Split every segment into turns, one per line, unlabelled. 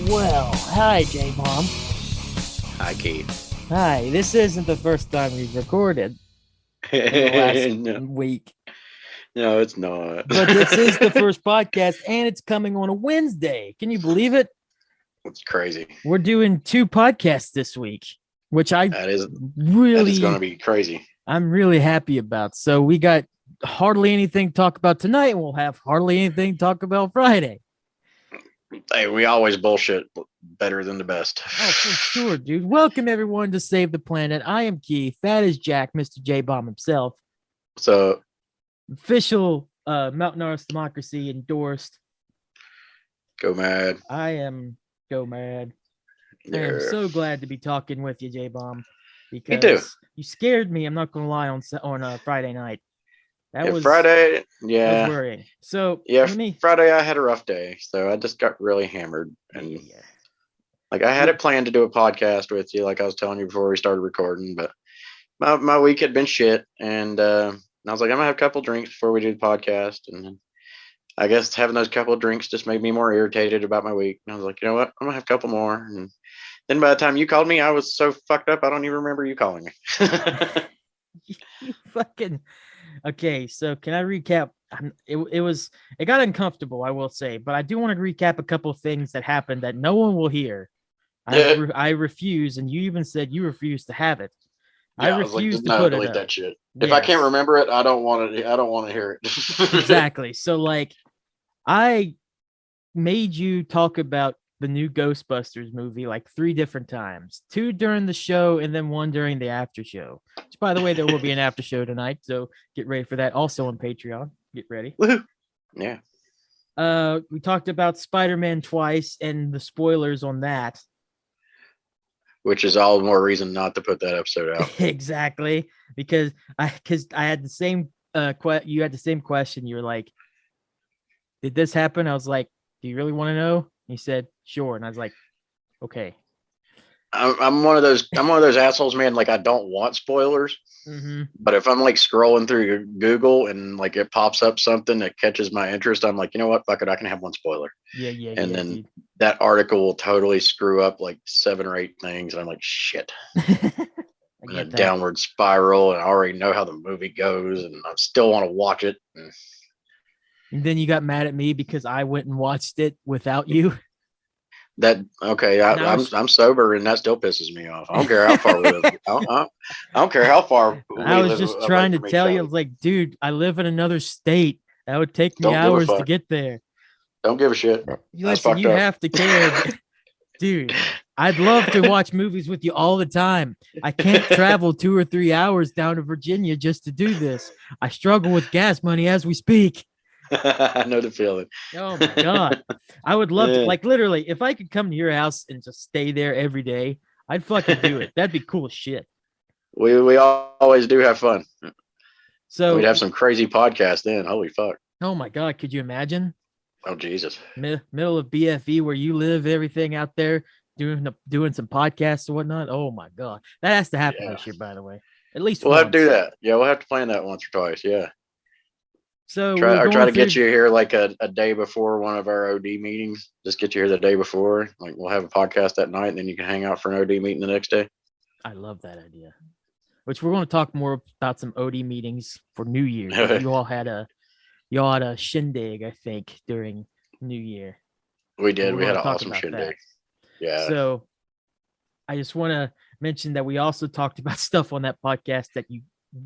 Well, hi, J-Bomb.
Hi, Keith.
Hi, this isn't the first time we've recorded in the last
No,
week,
no, it's not.
but this is the first podcast, and it's coming on a Wednesday. Can you believe it?
It's crazy.
We're doing 2 podcasts this week, which
That is going to
really,
be crazy.
I'm really happy about. So we got hardly anything to talk about tonight, and we'll have hardly anything to talk about Friday.
Hey, we always bullshit better than the best.
Oh, for sure, dude. Welcome, everyone, to Save the Planet. I am Keith. That is Jack, Mr. J-Bomb himself.
So,
Official Mountain Arts Democracy endorsed.
go mad.
I am go mad. I am
Yeah.
so glad to be talking with you, J-Bomb, because
Me too.
you scared me. I'm not going to lie on Friday night. That was
Friday.
that
Yeah.
was worrying. So
Yeah.
let me.
Friday, I had a rough day. So I just got really hammered. And
Yeah.
like, I had it planned to do a podcast with you, like I was telling you before we started recording, but my week had been shit. And I was like, I'm going to have a couple drinks before we do the podcast. And I guess having those couple of drinks just made me more irritated about my week. And I was like, you know what? I'm going to have a couple more. And then by the time you called me, I was so fucked up, I don't even remember you calling me.
You fucking. Okay, so can I recap? It got uncomfortable, I will say, but I do want to recap a couple of things that happened that no one will hear. I refuse, and you even said you refuse to have it.
Yeah,
I
was like,
refuse to
no,
put it
delete
up.
that shit. If I can't
Yes.
remember it, I don't want to. I don't want to hear it.
Exactly. So, like, I made you talk about the new Ghostbusters movie like 3 different times, 2 during the show and then 1 during the after show. Which, by the way, there will be an after show tonight, so get ready for that. Also on Patreon. Get ready.
Woohoo. Yeah.
We talked about Spider-Man twice and the spoilers on that.
Which is all the more reason not to put that episode out.
Exactly, because I had the same you had the same question. You were like, did this happen? I was like, do you really want to know? He said, sure. And I was like, okay.
I'm one of those. I'm one of those assholes, man. Like, I don't want spoilers.
Mm-hmm.
But if I'm like scrolling through Google and like it pops up something that catches my interest, I'm like, you know what? Fuck it. I can have one spoiler.
Yeah,
And then
dude.
that article will totally screw up like 7 or 8 things. And I'm like, shit.
I
In a
get that.
downward spiral. And I already know how the movie goes. And I still want to watch it.
And then you got mad at me because I went and watched it without you.
Okay,
And I was,
I'm sober, and that still pisses me off. I don't care how far we live. I don't care how far
I
we
was
live
just
away
trying to
from each
tell you, I
other.
was like, dude, I live in another state. That would take me
Don't give a
hours to
fuck.
get there.
Don't give a shit. That's
Listen,
fucked
you
up.
have to care. Dude, I'd love to watch movies with you all the time. I can't travel 2 or 3 hours down to Virginia just to do this. I struggle with gas money as we speak.
I know the feeling.
Oh my God. I would love to, like, literally, if I could come to your house and just stay there every day, I'd fucking do it. That'd be cool as shit.
We always do have fun.
So
We'd have some crazy podcast then. Holy fuck.
oh my God, could you imagine?
Oh Jesus.
Middle of BFE where you live, everything out there, doing some podcasts and whatnot. Oh my God. That has to happen this year, by the way. At least
We'll
once.
have to do that. Yeah, we'll have to plan that once or twice. Yeah.
So
Try to get you here like a day before one of our OD meetings. Just get you here the day before. Like, we'll have a podcast that night, and then you can hang out for an OD meeting the next day.
I love that idea. Which we're going to talk more about some OD meetings for New Year. You all had a shindig, I think, during New Year.
We did. We had an awesome shindig. Yeah.
So I just want to mention that we also talked about stuff on that podcast that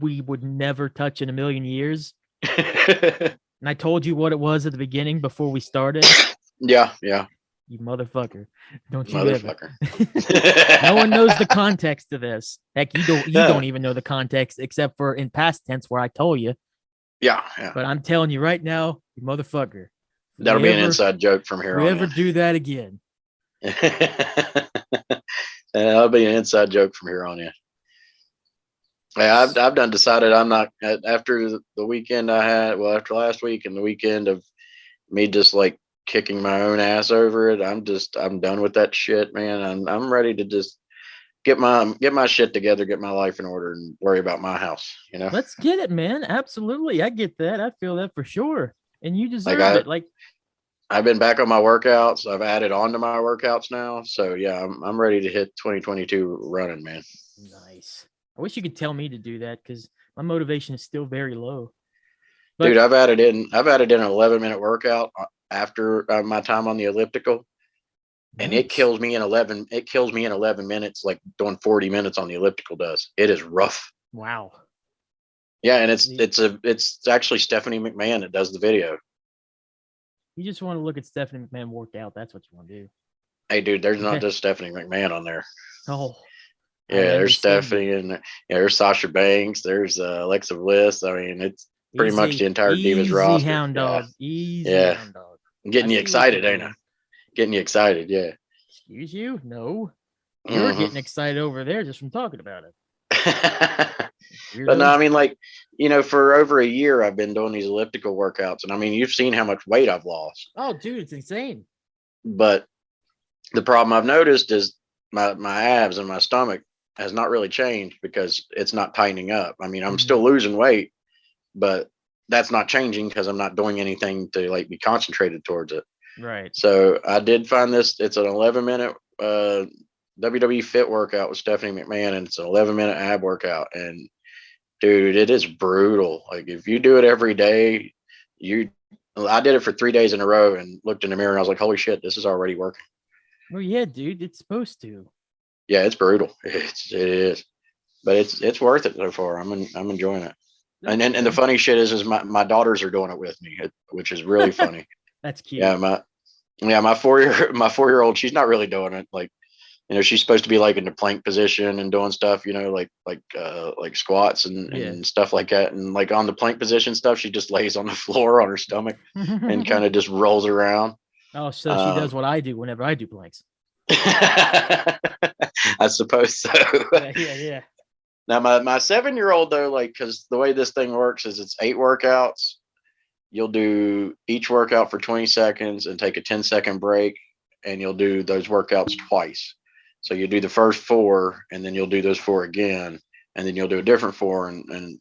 we would never touch in a million years. And I told you what it was at the beginning before we started.
Yeah.
You motherfucker. Don't you
Motherfucker.
ever. No one knows the context of this. Heck, you don't even know the context except for in past tense where I told you.
Yeah.
But I'm telling you right now, you motherfucker.
That'll be an inside joke from here on.
If we ever do that again.
That'll be an inside joke from here on in. Yeah, I've done decided I'm not, after the weekend I had, well, after last week and the weekend of me just like kicking my own ass over it. I'm done with that shit, man. I'm ready to just get my shit together, get my life in order, and worry about my house. You know,
let's get it, man. Absolutely, I get that. I feel that for sure, and you deserve
Like
it. Like
I've been back on my workouts. I've added on to my workouts now. So yeah, I'm ready to hit 2022 running, man.
Nice. I wish you could tell me to do that because my motivation is still very low.
Dude,
But
I've added in an 11-minute workout after my time on the elliptical, and it
nice.
kills me in 11. It kills me in 11 minutes, like doing 40 minutes on the elliptical does. It is rough.
Wow.
Yeah, and
See,
it's actually Stephanie McMahon that does the video.
you just want to look at Stephanie McMahon work out. That's what you want to do.
Hey, dude, there's not
Okay.
just Stephanie McMahon on there.
Oh, I
Yeah, there's
understand you.
Stephanie and yeah, there's Sasha Banks. There's Alexa Bliss. I mean, it's pretty much the
Easy,
entire Divas
easy
roster.
hound
Yeah,
dog. Easy
yeah.
hound dog. I
Getting you
see what you're
excited, ain't I?
doing.
Getting you excited, yeah.
Excuse you? No. You're
Hmm.
getting excited over there just from talking about it.
But no,
Weirdo.
I mean, like, for over a year, I've been doing these elliptical workouts, and I mean, you've seen how much weight I've lost.
Oh, dude, it's insane.
But the problem I've noticed is my abs and my stomach has not really changed because it's not tightening up. I mean, I'm still losing weight, but that's not changing because I'm not doing anything to like be concentrated towards it.
Right.
So I did find this. It's an 11-minute WWE Fit workout with Stephanie McMahon, and it's an 11-minute ab workout. And dude, it is brutal. Like if you do it every day, you. I did it for 3 days in a row and looked in the mirror and I was like, "Holy shit, this is already working."
Well, yeah, dude, it's supposed to.
Yeah, it's brutal. It is, but it's worth it so far. I'm enjoying it. And
That's
then and the
good.
funny shit is my daughters are doing it with me, which is really funny.
That's
Yeah,
cute.
my 4-year old, she's not really doing it. Like she's supposed to be like in the plank position and doing stuff, like squats and
Yeah.
and stuff like that. And like on the plank position stuff, she just lays on the floor on her stomach and kind of just rolls around.
Oh, so she
Um,
does what I do whenever I do planks.
I suppose so.
Yeah, yeah, yeah.
Now my 7-year-old though, like, because the way this thing works is it's 8 workouts. You'll do each workout for 20 seconds and take a 10-second break, and you'll do those workouts twice. So you do the first 4, and then you'll do those 4 again, and then you'll do a different 4 and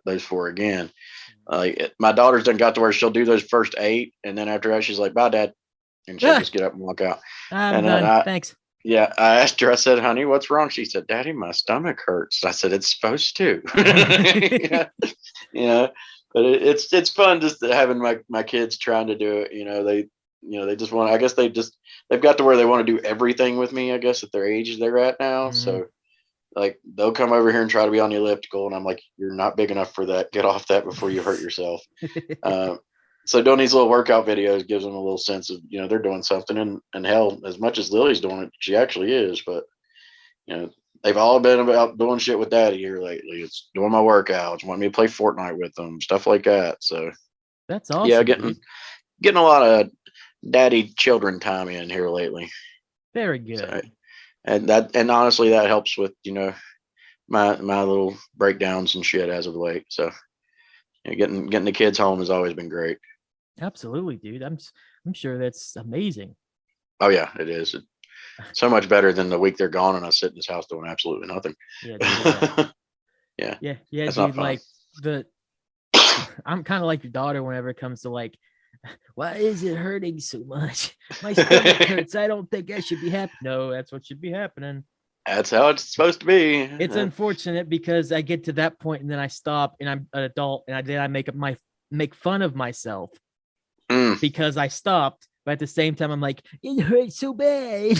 those 4 again. My daughter's done got to where she'll do those first 8, and then after that she's like, "Bye, Dad," and she'll
Ah,
just get up and walk out.
I'm
And
done. Thanks.
yeah, I asked her. I said, "Honey, what's wrong?" She said, "Daddy, my stomach hurts." I said, "It's supposed to." Yeah, yeah. But it's fun just having my kids trying to do it. They just want. I guess they've got to where they want to do everything with me. I guess at their age they're at now.
Mhm.
So like they'll come over here and try to be on the elliptical, and I'm like, "You're not big enough for that. Get off that before you hurt yourself." Uh, so doing these little workout videos gives them a little sense of they're doing something. And hell, as much as Lily's doing it, she actually is. But they've all been about doing shit with Daddy here lately. It's doing my workouts, wanting me to play Fortnite with them, stuff like that. So
That's
yeah,
awesome,
getting
dude.
getting a lot of daddy children time in here lately.
Very
So
good.
and honestly that helps with my little breakdowns and shit as of late. So getting the kids home has always been great.
Absolutely, dude. I'm sure that's amazing.
Oh yeah, it is. It's so much better than the week they're gone and I sit in this house doing absolutely nothing.
Yeah, dude. Yeah.
Yeah,
Yeah, yeah,
that's not
dude.
fun.
Like the I'm kind of like your daughter whenever it comes to like, why is it hurting so much? My stomach hurts. I don't think I should be happy. No, that's what should be happening.
That's how it's supposed to be.
It's unfortunate because I get to that point and then I stop and I'm an adult and I make fun of myself
Mm.
because I stopped, but at the same time I'm like, it hurts so bad.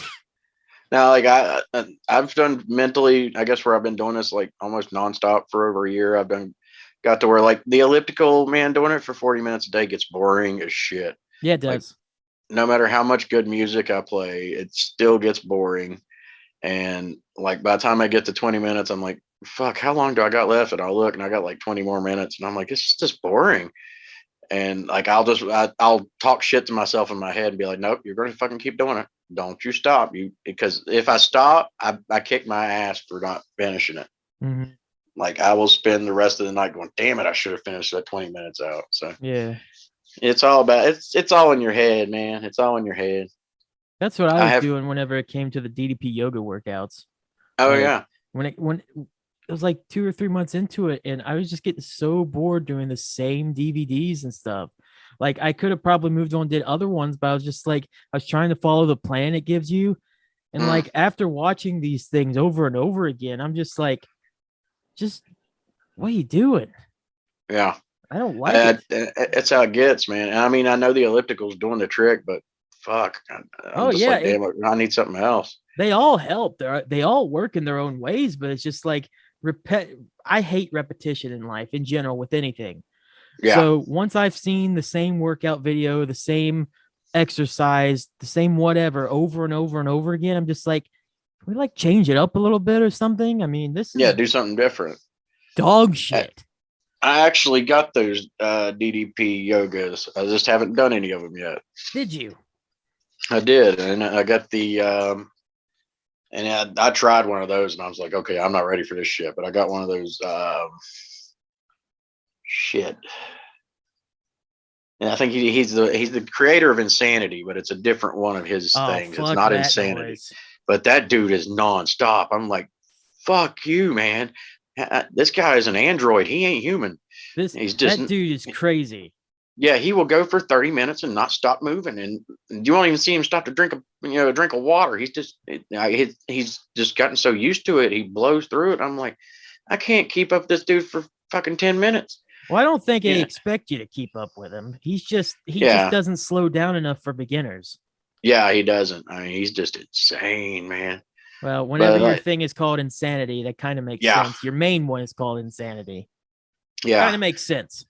Now, like I've done mentally, I guess where I've been doing this like almost nonstop for over a year. Got to where like the elliptical, man, doing it for 40 minutes a day gets boring as shit.
Yeah, it
Like
does.
no matter how much good music I play, it still gets boring. And like by the time I get to 20 minutes, I'm like, fuck, how long do I got left? And I'll look and I got like 20 more minutes. And I'm like, it's just boring. And like I'll talk shit to myself in my head and be like, nope, you're going to fucking keep doing it. Don't you stop. Because if I stop, I kick my ass for not finishing it.
Mhm.
Like I will spend the rest of the night going, damn it, I should have finished that 20 minutes out. So
Yeah.
it's all in your head, man. It's all in your head.
That's what I
I
was
have
doing whenever it came to the DDP yoga workouts.
oh
Like
yeah.
when it was like 2 or 3 months into it, and I was just getting so bored doing the same DVDs and stuff. Like I could have probably moved on, did other ones, but I was just like, I was trying to follow the plan it gives you. And
Mm,
like after watching these things over and over again, I'm just like, just what are you doing?
yeah.
I don't like it.
That's how it gets, man. I mean, I know the elliptical's doing the trick, but fuck,
Oh
I'm just
yeah,
like, damn it, I need something else.
they all help. They all work in their own ways, but it's just like I hate repetition in life in general with anything.
Yeah,
So once I've seen the same workout video, the same exercise, the same whatever over and over and over again, I'm just like, can we like change it up a little bit or something? I mean, this
yeah,
is
do something different.
dog
I,
shit.
I actually got those DDP yogas. I just haven't done any of them yet.
Did you?
I did, and I got the and I tried one of those, and I was like, okay, I'm not ready for this shit. But I got one of those shit. And I think he's the creator of Insanity, but it's a different one of his
Oh,
things. It's
fuck
not
that
Insanity,
noise.
but that dude is nonstop. I'm like, fuck you, man. This guy is an android. He ain't human. He's just
That dude is crazy.
yeah. He will go for 30 minutes and not stop moving, and you won't even see him stop to drink a drink of water. He's just gotten so used to it. He blows through it. I'm like, I can't keep up with this dude for fucking 10 minutes.
Well, I don't think they
Yeah,
expect you to keep up with him. He just
yeah.
doesn't slow down enough for beginners.
Yeah, he doesn't. I mean, he's just insane, man.
Well, whenever
But
your thing is called insanity, that kind of makes
yeah,
sense. Your main one is called insanity. Kind
yeah.
of makes sense.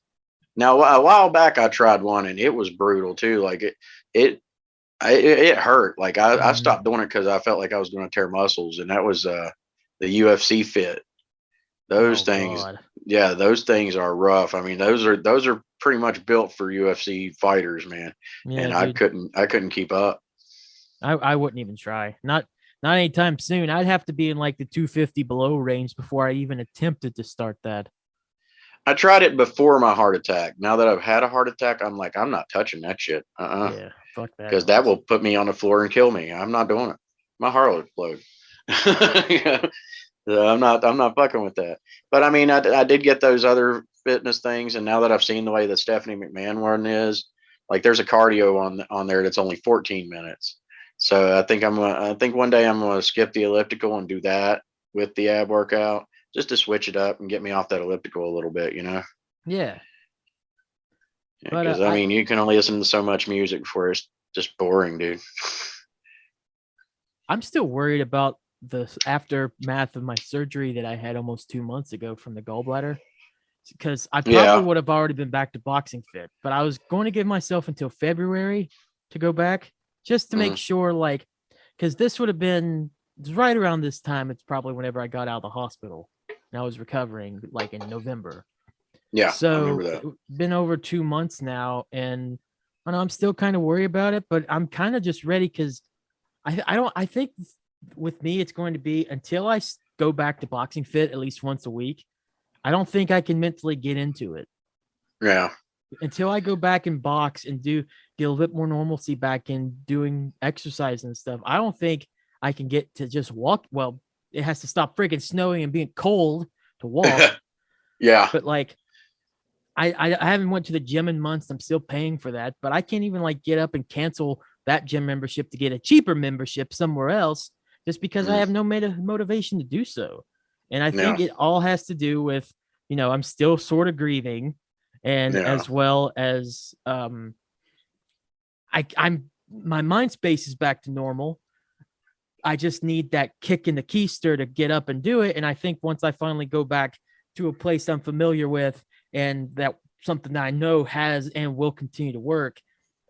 Now a while back, I tried one and it was brutal too. Like it, it hurt. Like I
Mhm.
stopped doing it because I felt like I was going to tear muscles, and that was the UFC fit. Those
Oh
things,
God.
yeah, those things are rough. I mean, those are pretty much built for UFC fighters, man.
Yeah,
And
dude.
I couldn't keep up.
I wouldn't even try. Not anytime soon. I'd have to be in like the 250 below range before I even attempted to start that.
I tried it before my heart attack. Now that I've had a heart attack, I'm like, I'm not touching that shit.
Yeah, fuck that
Because that
noise.
will put me on the floor and kill me. I'm not doing it. My heart will explode. Yeah. So I'm not fucking with that. But I mean, I did get those other fitness things, and now that I've seen the way that Stephanie McMahon one is, like there's a cardio on there that's only 14 minutes. So I think one day I'm gonna skip the elliptical and do that with the ab workout just to switch it up and get me off that elliptical a little bit, you know?
Yeah, but
Because I mean, you can only listen to so much music before it's just boring, dude.
I'm still worried about the aftermath of my surgery that I had almost 2 months ago from the gallbladder. Because I probably
Yeah.
would have already been back to boxing fit, but I was going to give myself until February to go back just to make
Mm,
sure, like, because this would have been right around this time. It's probably whenever I got out of the hospital and I was recovering, like in November.
yeah, I remember
So
that.
it's been over 2 months now, and I know I'm still kind of worried about it, but I'm kind of just ready because I think with me it's going to be until I go back to boxing fit at least once a week. I don't think I can mentally get into it
Yeah.
until I go back and box and get a little bit more normalcy back in doing exercise and stuff. I don't think I can get to just walk. Well, it has to stop freaking snowing and being cold to walk.
Yeah.
But like, I haven't went to the gym in months. I'm still paying for that, but I can't even like get up and cancel that gym membership to get a cheaper membership somewhere else just because I
Mm,
have no motivation to do so. And I think
yeah.
it all has to do with, I'm still sort of grieving, and
Yeah.
as well as I'm my mind space is back to normal. I just need that kick in the keister to get up and do it. And I think once I finally go back to a place I'm familiar with and that something that I know has and will continue to work,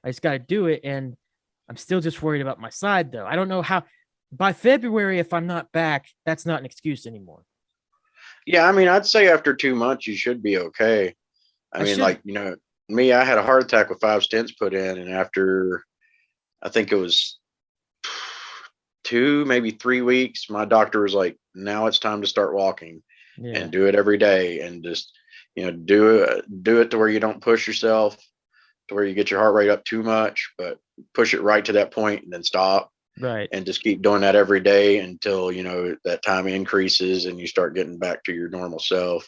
I just got to do it. And I'm still just worried about my side, though. I don't know how by February, if I'm not back, that's not an excuse anymore.
Yeah. I mean, I'd say after 2 months, you should be okay. I
I
mean,
should.
like, me, I had a heart attack with 5 stents put in. And after, I think it was 2, maybe 3 weeks, my doctor was like, now it's time to start walking
Yeah.
and do it every day. And just, do it to where you don't push yourself to where you get your heart rate up too much, but push it right to that point and then stop.
Right.
And just keep doing that every day until that time increases and you start getting back to your normal self.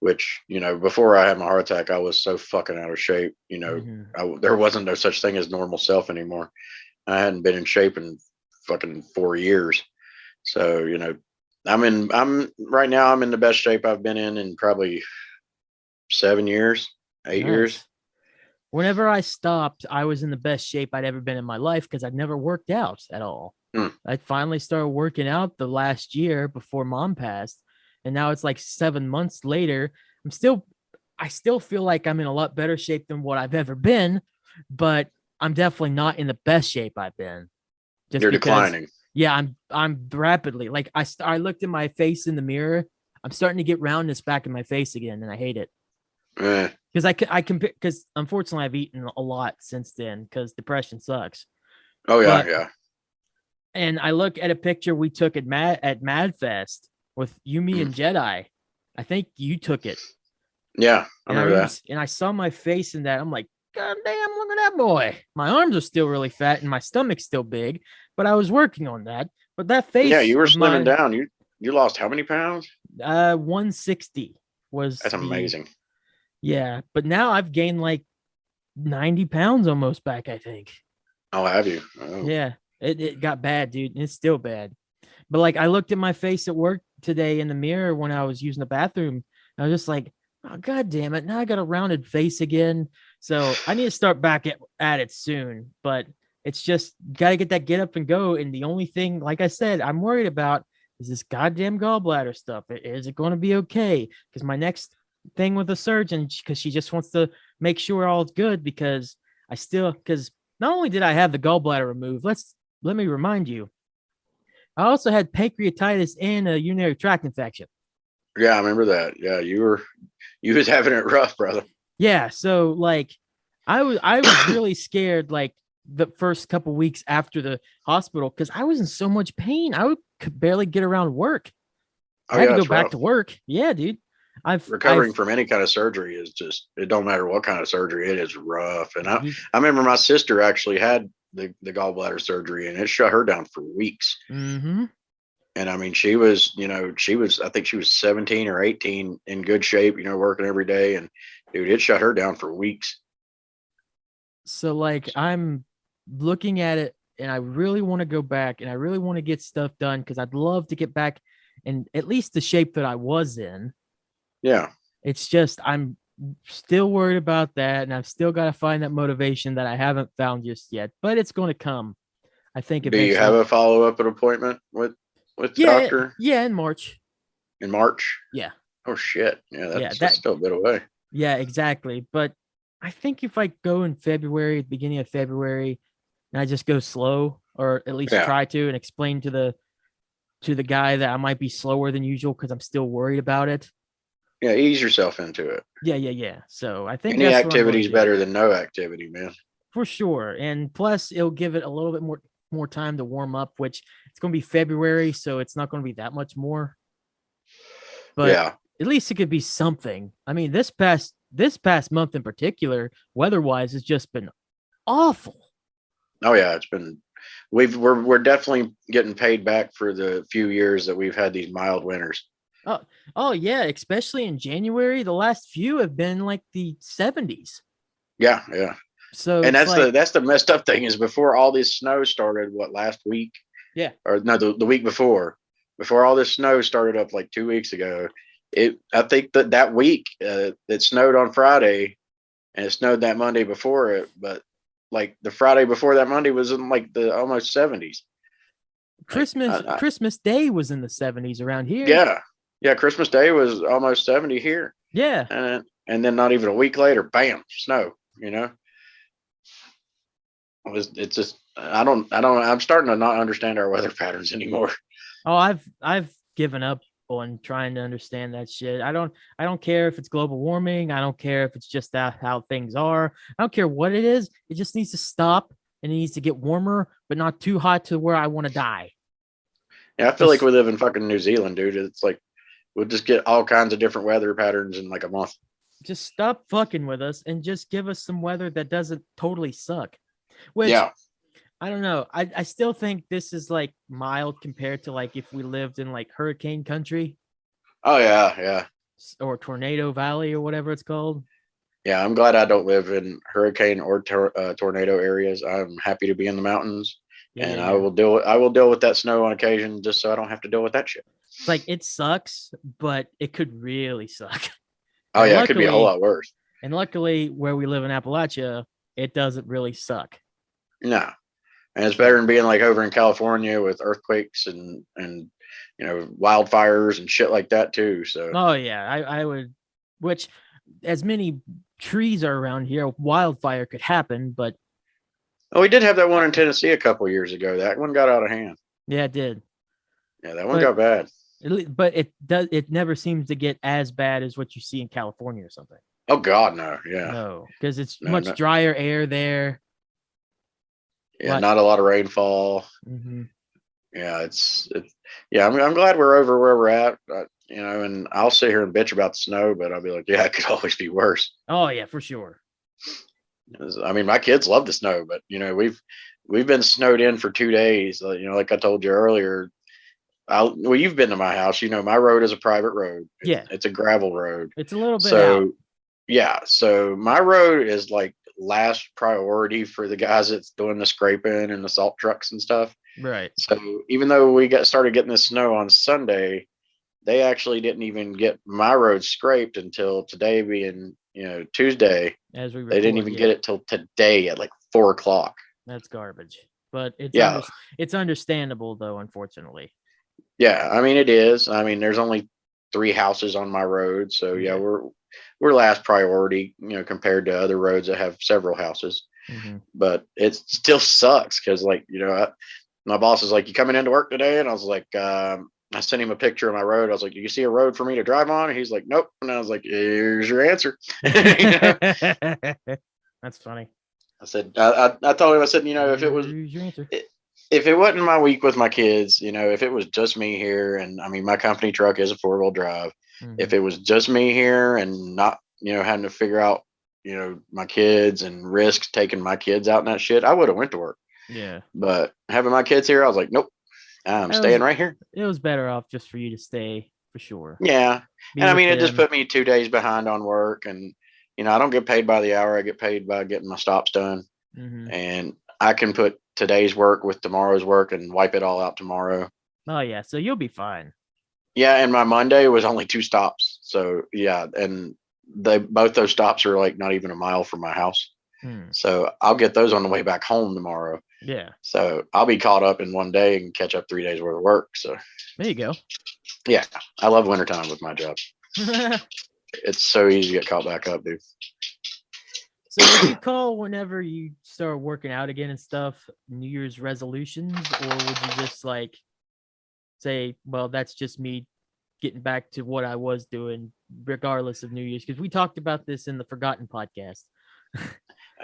which, before I had my heart attack, I was so fucking out of shape. There wasn't no such thing as normal self anymore. I hadn't been in shape in fucking 4 years. So, I'm right now, I'm in the best shape I've been in probably 7 years, 8 years.
Nice. Whenever I stopped, I was in the best shape I'd ever been in my life because I'd never worked out at all. I finally started working out the last year before mom passed. And now it's like 7 months later. I still feel like I'm in a lot better shape than what I've ever been, but I'm definitely not in the best shape I've been. Just
You're
because,
declining.
yeah, I'm rapidly like I looked in my face in the mirror. I'm starting to get roundness back in my face again, and I hate it. Because I compare, because unfortunately I've eaten a lot since then because depression sucks.
Oh yeah,
But
yeah.
and I look at a picture we took at Mad Fest with Yumi and Jedi. I think you took it.
Yeah, I remember that.
And I saw my face in that. I'm like, God damn, look at that boy. My arms are still really fat and my stomach's still big, but I was working on that. But that face,
Yeah, you were
of
slimming
mine,
down. You lost how many pounds?
160 was
That's amazing.
Yeah, but now I've gained like 90 pounds almost back, I think.
Oh, have you? Oh.
Yeah, it got bad, dude. And it's still bad. But like I looked at my face at work today in the mirror when I was using the bathroom. I was just like, oh, God damn it. Now I got a rounded face again. So I need to start back at it soon. But it's just got to get that get up and go. And the only thing, like I said, I'm worried about is this goddamn gallbladder stuff. Is it going to be okay? Because my next thing with the surgeon, because she just wants to make sure all's good, because because not only did I have the gallbladder removed, let me remind you, I also had pancreatitis and a urinary tract infection.
Yeah, I remember that. Yeah, you was having it rough, brother.
Yeah, so like I was really scared like the first couple weeks after the hospital because I was in so much pain. Could barely get around work.
Oh
I had
yeah,
to go
it's
back
rough.
to work. Yeah, dude.
Recovering from any kind of surgery is just, it don't matter what kind of surgery, it is rough. And I remember my sister actually had the gallbladder surgery and it shut her down for weeks.
Mm-hmm.
And I mean, I think she was 17 or 18 in good shape, working every day. And dude, it shut her down for weeks.
So like I'm looking at it and I really want to go back and I really want to get stuff done because I'd love to get back in at least the shape that I was in.
Yeah.
It's just I'm still worried about that, and I've still got to find that motivation that I haven't found just yet. But it's going to come, I think,
Do you have
eventually.
a follow-up appointment with the
Yeah,
doctor
yeah, in March.
in March?
Yeah,
Oh shit. Yeah,
yeah,
that's still a bit away.
yeah, exactly. But I think if I go in February, beginning of February, and I just go slow, or at least
Yeah.
try to, and explain to the guy that I might be slower than usual because I'm still worried about it.
Yeah, ease yourself into it.
Yeah, yeah, yeah. So I think
Any
that's what I'm
activity
going
is
to do.
better than no activity, man.
For sure. And plus it'll give it a little bit more time to warm up, which it's going to be February, so it's not going to be that much more. But
Yeah.
at least it could be something. I mean, this past month in particular, weather-wise has just been awful.
Oh yeah, it's been we're definitely getting paid back for the few years that we've had these mild winters.
Oh yeah, especially in January, the last few have been like the 70s.
Yeah, yeah.
So
And
it's like,
that's the messed up thing is before all this snow started, what, last week?
yeah.
Or no, the week before all this snow started up like 2 weeks ago. I think that week it snowed on Friday and it snowed that Monday before it, but like the Friday before that Monday was in like the almost 70s. Like,
Christmas Day was in the 70s around here.
yeah, yeah. Christmas Day was almost 70 here,
Yeah.
and then not even a week later, bam, snow. It's just I'm starting to not understand our weather patterns anymore.
Oh, I've given up on trying to understand that shit. I don't care if it's global warming. I don't care if it's just how things are. I don't care what it is. It just needs to stop and it needs to get warmer, but not too hot to where I want to die.
Yeah, I feel like
Just
we live in fucking New Zealand, dude. It's like we'll just get all kinds of different weather patterns in like a month.
just stop fucking with us and just give us some weather that doesn't totally suck. Which
Yeah.
I don't know. I still think this is like mild compared to like if we lived in like hurricane country.
Oh yeah, yeah.
or Tornado Valley or whatever it's called.
Yeah, I'm glad I don't live in hurricane or tornado areas. I'm happy to be in the mountains, and I
Yeah.
will deal. I will deal with that snow on occasion, just so I don't have to deal with that shit.
It's like it sucks, but it could really suck.
Oh
And
yeah, it could be a whole
luckily,
lot worse.
where we live in Appalachia, it doesn't really suck.
No, and it's better
So,
than being like over in California with earthquakes and wildfires and shit like that too. So
oh yeah, I would, which as many trees are around here, wildfire could happen, but
oh, we did have that one in Tennessee a couple years ago. That one got out of hand.
yeah, it did.
Yeah, that one
But
got bad.
but it never seems to get as bad as what you see in California or something.
Oh God, no. Yeah,
No, because it's
no,
much
no.
drier air there.
Yeah, not a lot of rainfall.
Mm-hmm.
Yeah, yeah. I'm glad we're over where we're at. And I'll sit here and bitch about the snow, but I'll be like, yeah, it could always be worse.
Oh yeah, for sure.
I mean, my kids love the snow, but we've been snowed in for 2 days. Like I told you earlier. Well, you've been to my house. My road is a private road.
Yeah,
It's a gravel road.
it's a little bit out.
So yeah, so my road is like last priority for the guys that's doing the scraping and the salt trucks and stuff.
Right.
So even though we started getting the snow on Sunday, they actually didn't even get my road scraped until today being, Tuesday.
As we
They didn't
record,
even
yeah,
get it till today at like 4 o'clock.
that's garbage. But
Yeah.
it's understandable though, unfortunately.
Yeah. I mean, it is. I mean, there's only 3 houses on my road. So yeah,
Yeah.
we're last priority, compared to other roads that have several houses.
Mm-hmm.
But it still sucks because, like, my boss is like, "You coming into work today?" And I was like, I sent him a picture of my road. I was like, "Do you see a road for me to drive on?" And he's like, "Nope." And I was like, "Here's your answer."
That's funny.
I said, I told him, I said,
Here's your answer.
if it wasn't my week with my kids, if it was just me here, and I mean, my company truck is a 4-wheel drive.
Mm-hmm.
If it was just me here and not, having to figure out, my kids and risks taking my kids out and that shit, I would have went to work.
Yeah.
But having my kids here, I was like, nope, I'm staying right here.
It was better off just for you to stay for sure.
Yeah.
Be
And I
with
mean, it just
them.
put me 2 days behind on work. And, I don't get paid by the hour. I get paid by getting my stops done.
Mm-hmm.
And I can put today's work with tomorrow's work and wipe it all out tomorrow.
Oh yeah, so you'll be fine.
Yeah. And my Monday was only 2 stops. So yeah. And both those stops are like not even a mile from my house. So I'll get those on the way back home tomorrow.
Yeah.
So I'll be caught up in one day and catch up 3 days worth of work. So
there you go.
Yeah, I love wintertime with my job. It's so easy to get caught back up, dude.
So would you call whenever you start working out again and stuff New Year's resolutions, or would you just like say, well, that's just me getting back to what I was doing regardless of New Year's? Because we talked about this in the Forgotten podcast.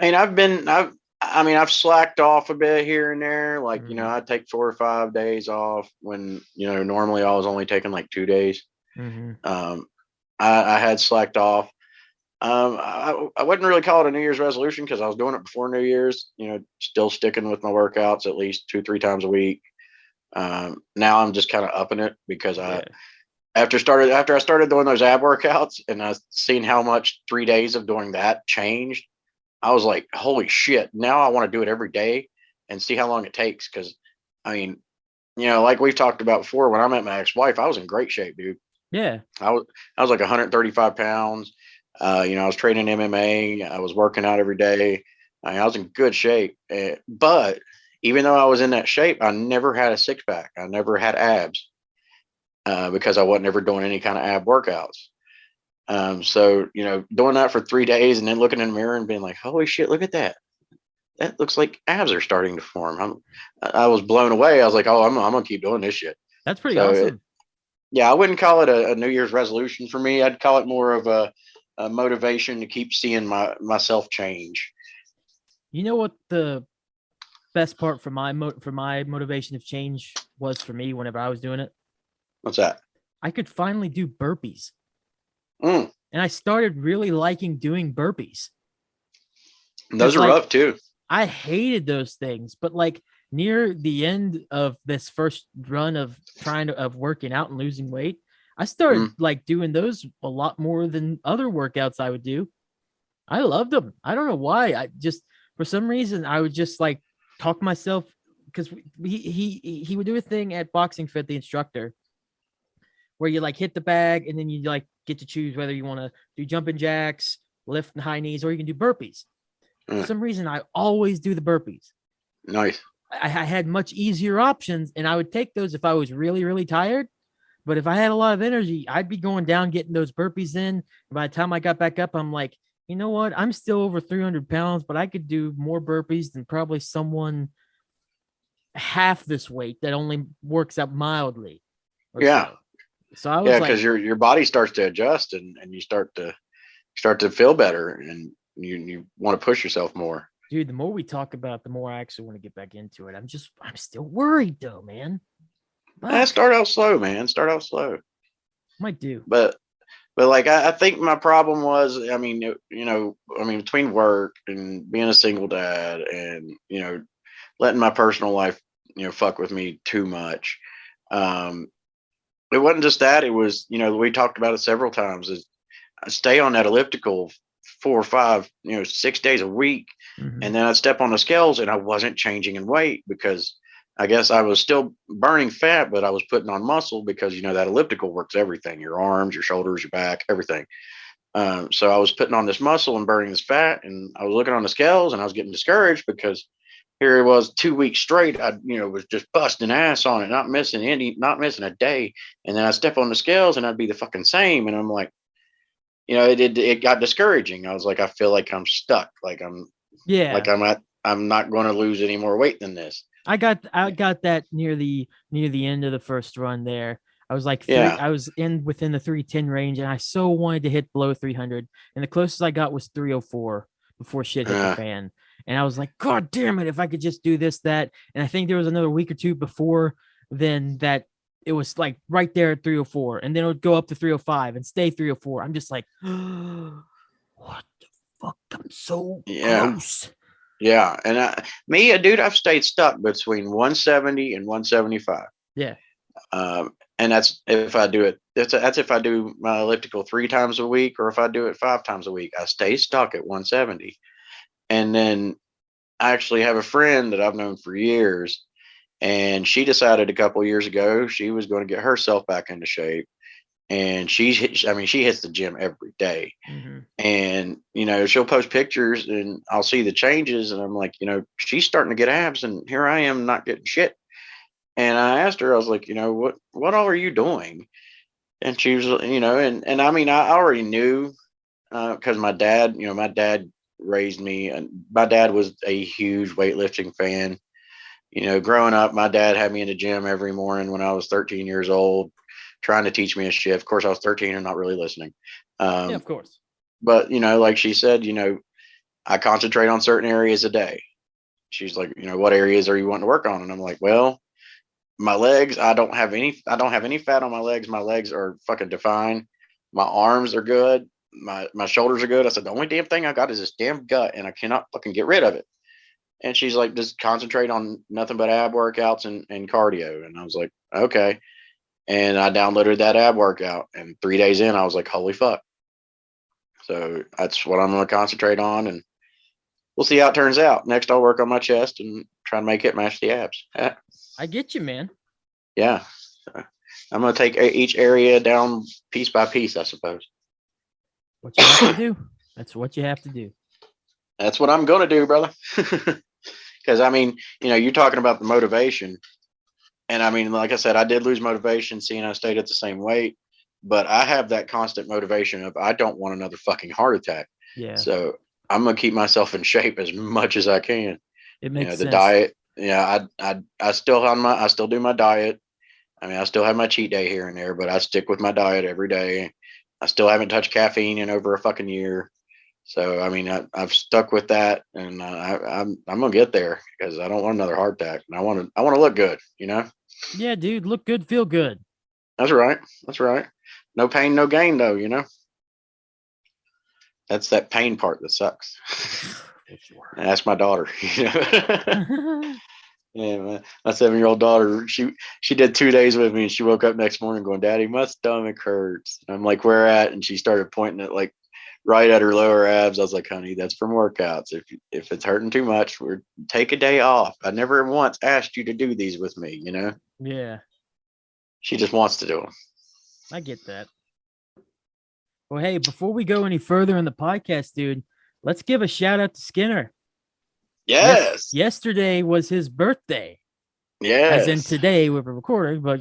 I mean, I've slacked off a bit here and there. Like, I take 4 or 5 days off when, normally I was only taking like 2 days.
Mm-hmm.
I had slacked off. I wouldn't really call it a New Year's resolution because I was doing it before New Year's, still sticking with my workouts at least 2-3 times a week. Now I'm just kind of upping it because after I started doing those ab workouts and I seen how much 3 days of doing that changed, I was like, holy shit, now I want to do it every day and see how long it takes. Cause I mean, like we've talked about before, when I met my ex-wife, I was in great shape, dude.
Yeah.
I was like 135 pounds. I was training MMA. I was working out every day. I was in good shape. But even though I was in that shape, I never had a six pack. I never had abs because I wasn't ever doing any kind of ab workouts. So, doing that for 3 days and then looking in the mirror and being like, holy shit, look at that. That looks like abs are starting to form. I was blown away. I was like, oh, I'm going to keep doing this shit.
That's pretty awesome.
I wouldn't call it a New Year's resolution for me. I'd call it more of a motivation to keep seeing myself change.
You know what the best part for my motivation of change was for me whenever I was doing it?
What's that?
I could finally do burpees.
And
I started really liking doing burpees.
Those are rough too.
I hated those things, but like near the end of this first run of working out and losing weight, I started
Mm.
like doing those a lot more than other workouts I would do. I loved them. I don't know why. I just for some reason I would just like talk myself because he would do a thing at Boxing Fit, the instructor, where you like hit the bag and then you like get to choose whether you want to do jumping jacks, lift and high knees, or you can do burpees. For some reason, I always do the burpees.
Nice.
I had much easier options, and I would take those if I was really, really tired. But if I had a lot of energy, I'd be going down getting those burpees in. And by the time I got back up, I'm like, you know what? I'm still over 300 pounds, but I could do more burpees than probably someone half this weight that only works out mildly or
Yeah.
so. So I
Yeah,
was like,
because your body starts to adjust and you start to feel better and you want to push yourself more.
dude, the more we talk about, the more I actually want to get back into it. I'm still worried though, man. Fuck,
Start out slow, man. Start out slow.
might do.
But like I think my problem was, I mean, between work and being a single dad and letting my personal life fuck with me too much. Um, it wasn't just that; it was we talked about it several times. Is I stay on that elliptical 4 or 5, 6 days a week,
Mhm.
and then I'd step on the scales and I wasn't changing in weight because I guess I was still burning fat, but I was putting on muscle because that elliptical works everything: your arms, your shoulders, your back, everything. So I was putting on this muscle and burning this fat, and I was looking on the scales and I was getting discouraged because here it was 2 weeks straight. I was just busting ass on it, not missing a day, and then I step on the scales and I'd be the fucking same, and I'm like, it got discouraging. I was like, I feel like I'm stuck,
Yeah,
I'm not going to lose any more weight than this.
I got that near the end of the first run there. I was like
Yeah.
I was in within the 310 range, and I so wanted to hit below 300, and the closest I got was 304 before shit hit the
Uh,
fan. And I was like, God damn it, if I could just do this, that. And I think there was another week or two before then that it was like right there at 304, and then it would go up to 305 and stay 304. I'm just like, what the fuck? I'm so
yeah.
close.
Yeah. And dude, I've stayed stuck between 170 and 175.
Yeah.
And that's if I do it. That's if I do my elliptical 3 times a week, or if I do it 5 times a week. I stay stuck at 170. And then I actually have a friend that I've known for years, and she decided a couple of years ago she was going to get herself back into shape. And she hits the gym every day,
Mm-hmm.
and she'll post pictures, and I'll see the changes, and I'm like, she's starting to get abs, and here I am not getting shit. And I asked her, I was like, what all are you doing? And she was, and I mean, I already knew because my dad raised me, and my dad was a huge weightlifting fan. Growing up, my dad had me in the gym every morning when I was 13 years old, trying to teach me a shift. Of course, I was 13 and not really listening.
Yeah,
Um,
of course.
but like she said, I concentrate on certain areas a day. She's like, what areas are you wanting to work on? And I'm like, well, my legs, I don't have any fat on my legs. My legs are fucking defined. My arms are good. My shoulders are good. I said the only damn thing I got is this damn gut, and I cannot fucking get rid of it. And she's like, just concentrate on nothing but ab workouts and cardio. And I was like, okay. And I downloaded that ab workout, and 3 days in, I was like, holy fuck. So that's what I'm going to concentrate on, and we'll see how it turns out. Next, I'll work on my chest and try to make it match the abs.
I get you, man.
Yeah. So I'm going to take each area down piece by piece, I suppose.
What you have to do. That's what you have to do.
That's what I'm going to do, brother. Because, I mean, you're talking about the motivation. And I mean, like I said, I did lose motivation seeing I stayed at the same weight, but I have that constant motivation of I don't want another fucking heart attack.
Yeah,
So I'm going to keep myself in shape as much as I can.
it makes
The
sense.
diet. Yeah, I still do my diet. I mean, I still have my cheat day here and there, but I stick with my diet every day. I still haven't touched caffeine in over a fucking year. So I mean, I've stuck with that, and I'm gonna get there because I don't want another heart attack, and I want to look good.
Yeah, dude, look good, feel good.
That's right. That's right. No pain, no gain, though. That's that pain part that sucks.
For sure.
And that's my daughter. Yeah, my 7-year-old daughter, she did 2 days with me, and she woke up next morning going, "Daddy, my stomach hurts." And I'm like, "Where at?" And she started pointing at like right at her lower abs. I was like, "Honey, that's from workouts. If it's hurting too much, we're take a day off. I never once asked you to do these with me, you know."
Yeah,
She just wants to do them.
I get that. Well, hey, before we go any further in the podcast, dude, let's give a shout out to Skinner.
Yes,
Yesterday was his birthday, as in
yes.
today we were recording, but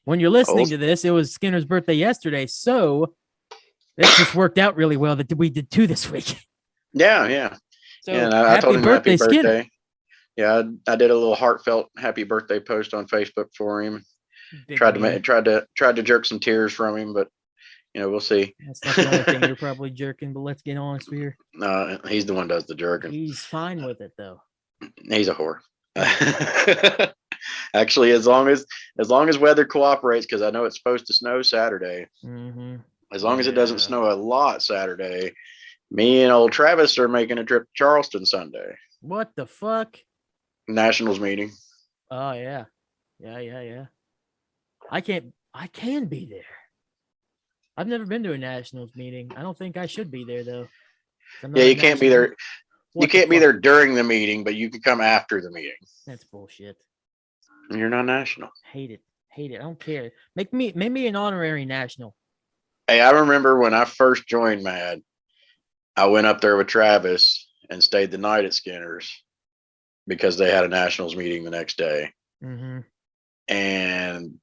when you're listening
Oh,
to this, it was Skinner's birthday yesterday. So this just worked out really well that we did two this week.
yeah, yeah.
So
And I told
happy
him happy
birthday, Skinner.
birthday. Yeah, I did a little heartfelt happy birthday post on Facebook for him.
Big
Tried to
wiener.
tried to jerk some tears from him, but we'll see.
That's not the only thing you're probably jerking, but let's get honest here.
He's the one does the jerking.
He's fine with it though.
He's a whore. Actually, as long as weather cooperates, because I know it's supposed to snow Saturday.
Mm-hmm.
As long as it doesn't snow a lot Saturday, me and old Travis are making a trip to Charleston Sunday.
What the fuck?
Nationals meeting.
Oh yeah. Yeah. I can be there. I've never been to a nationals meeting. I don't think I should be there though.
Yeah, you can't be there. You
What the
can't be
fuck?
there during the meeting, but you can come after the meeting.
That's bullshit.
You're not national.
Hate it. I don't care. Make me an honorary national.
Hey, I remember when I first joined Mad, I went up there with Travis and stayed the night at Skinner's because they had a nationals meeting the next day.
Mm-hmm.
And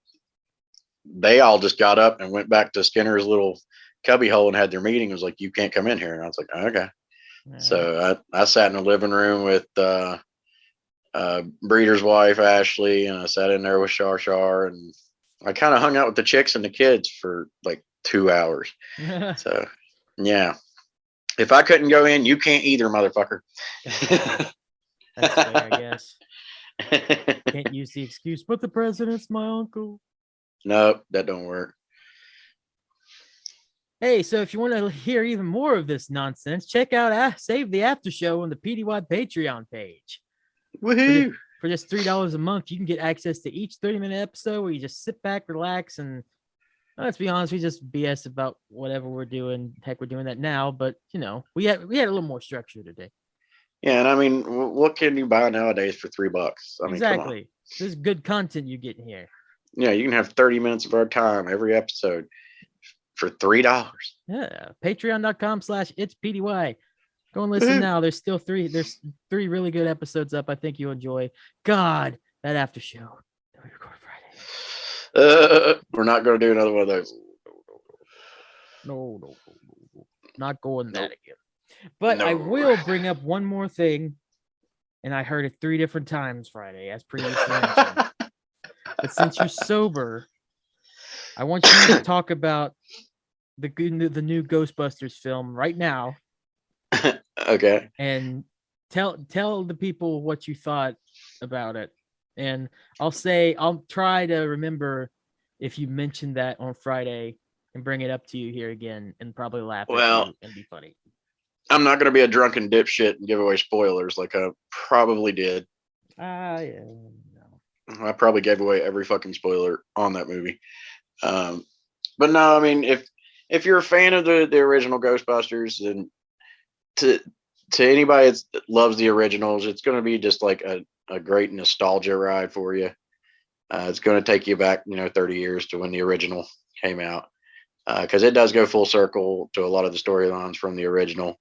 they all just got up and went back to Skinner's little cubby hole and had their meeting. It was like, "You can't come in here." And I was like, "Okay." So I sat in the living room with Breeder's wife, Ashley, and I sat in there with Shar, and I kind of hung out with the chicks and the kids for like 2 hours. So, yeah. If I couldn't go in, you can't either, motherfucker.
That's fair, I guess. Can't use the excuse, but the president's my uncle.
Nope, that don't work.
Hey, so if you want to hear even more of this nonsense, check out Save the After Show on the PDY Patreon page.
Woohoo!
For just $3 a month, you can get access to each 30-minute episode where you just sit back, relax, and let's be honest, we just BS about whatever we're doing. Heck, we're doing that now, but we had a little more structure today.
Yeah, and I mean, what can you buy nowadays for $3? I mean,
exactly.
Come on.
This is good content you get here.
Yeah, you can have 30 minutes of our time every episode for $3.
Yeah, patreon.com/itspdy. Go and listen now. There's three really good episodes up. I think you'll enjoy. God, that after show that we record
Friday. We're not going to do another one of those.
No. Not going that again. But I will bring up one more thing, and I heard it 3 different times Friday, as previously mentioned. But since you're sober, I want you to talk about the new Ghostbusters film right now.
Okay.
And tell the people what you thought about it. And I'll try to remember if you mentioned that on Friday and bring it up to you here again and probably laugh at you and be funny.
I'm not going to be a drunken dipshit and give away spoilers like I probably did.
Yeah.
No. I probably gave away every fucking spoiler on that movie. But no, I mean, if you're a fan of the original Ghostbusters, then to anybody that loves the originals, it's going to be just like a great nostalgia ride for you. It's going to take you back, 30 years to when the original came out, because it does go full circle to a lot of the storylines from the original,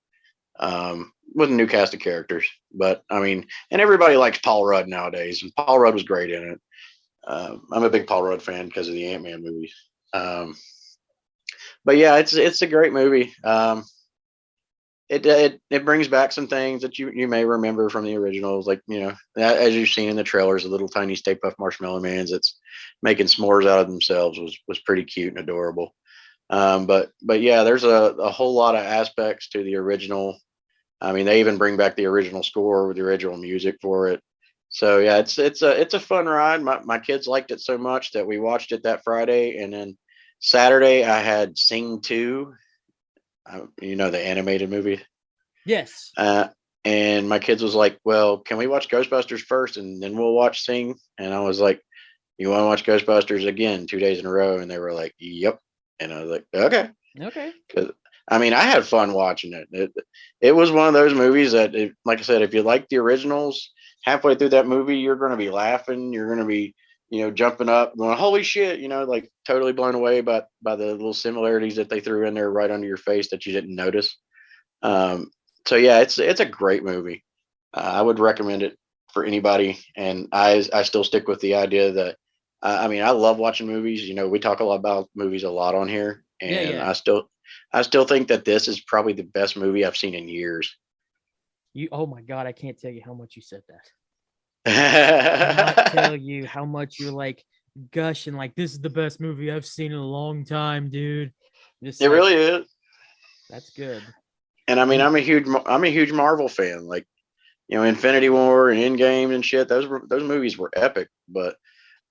with a new cast of characters. But I mean, and everybody likes Paul Rudd nowadays, and Paul Rudd was great in it. I'm a big Paul Rudd fan because of the Ant-Man movies. But yeah, it's a great movie. It brings back some things that you may remember from the originals, like as you've seen in the trailers, the little tiny Stay Puft Marshmallow Mans that's making s'mores out of themselves was pretty cute and adorable. But yeah, there's a whole lot of aspects to the original. I mean, they even bring back the original score with the original music for it. So yeah, it's a fun ride. My kids liked it so much that we watched it that Friday, and then Saturday I had Sing 2. The animated movie.
Yes.
And my kids was like, well, can we watch Ghostbusters first and then we'll watch Sing? And I was like, you want to watch Ghostbusters again 2 days in a row? And they were like, yep. And I was like, okay.
Okay.
Because I mean, I had fun watching it. It was one of those movies that, like I said, if you like the originals, halfway through that movie, you're going to be laughing. You're going to be, jumping up, going, "Holy shit!" Like totally blown away by the little similarities that they threw in there right under your face that you didn't notice. Um, so yeah, it's a great movie. I would recommend it for anybody, and I still stick with the idea that I mean I love watching movies. We talk a lot about movies a lot on here,
Yeah,
and
yeah.
I still think that this is probably the best movie I've seen in years.
Oh my God, I can't tell you how much you said that. Cannot tell you how much you're like gushing, like this is the best movie I've seen in a long time, dude. Just
It
like
really is.
that's good.
And I mean,
And
I'm a huge Marvel fan. Like, Infinity War and Endgame and shit. Those movies were epic. But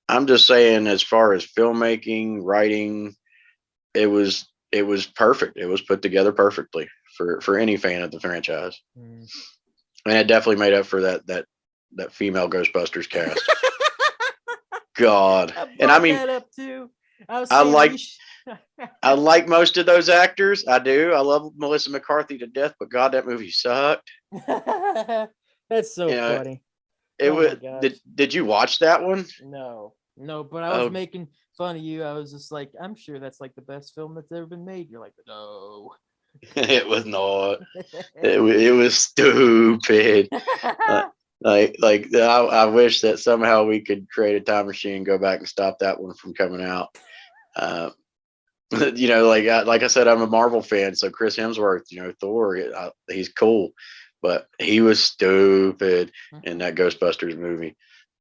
I'm just saying, as far as filmmaking, writing, it was perfect. It was put together perfectly for any fan of the franchise,
mm.
and it definitely made up for that female Ghostbusters cast. God,
I
and I
brought
mean,
that up too. I was
I
saying
like I like most of those actors. I do. I love Melissa McCarthy to death, but God, that movie sucked.
That's so
You know,
funny.
it
Oh
was.
my gosh.
Did you watch that one?
No, no, but I was
Oh,
making fun of you. I was just like, I'm sure that's like the best film that's ever been made. You're like, no.
it was not. It was stupid. Like, I wish that somehow we could create a time machine and go back and stop that one from coming out. Uh, like I said, I'm a Marvel fan, so Chris Hemsworth, Thor, he's cool, but he was stupid in that Ghostbusters movie.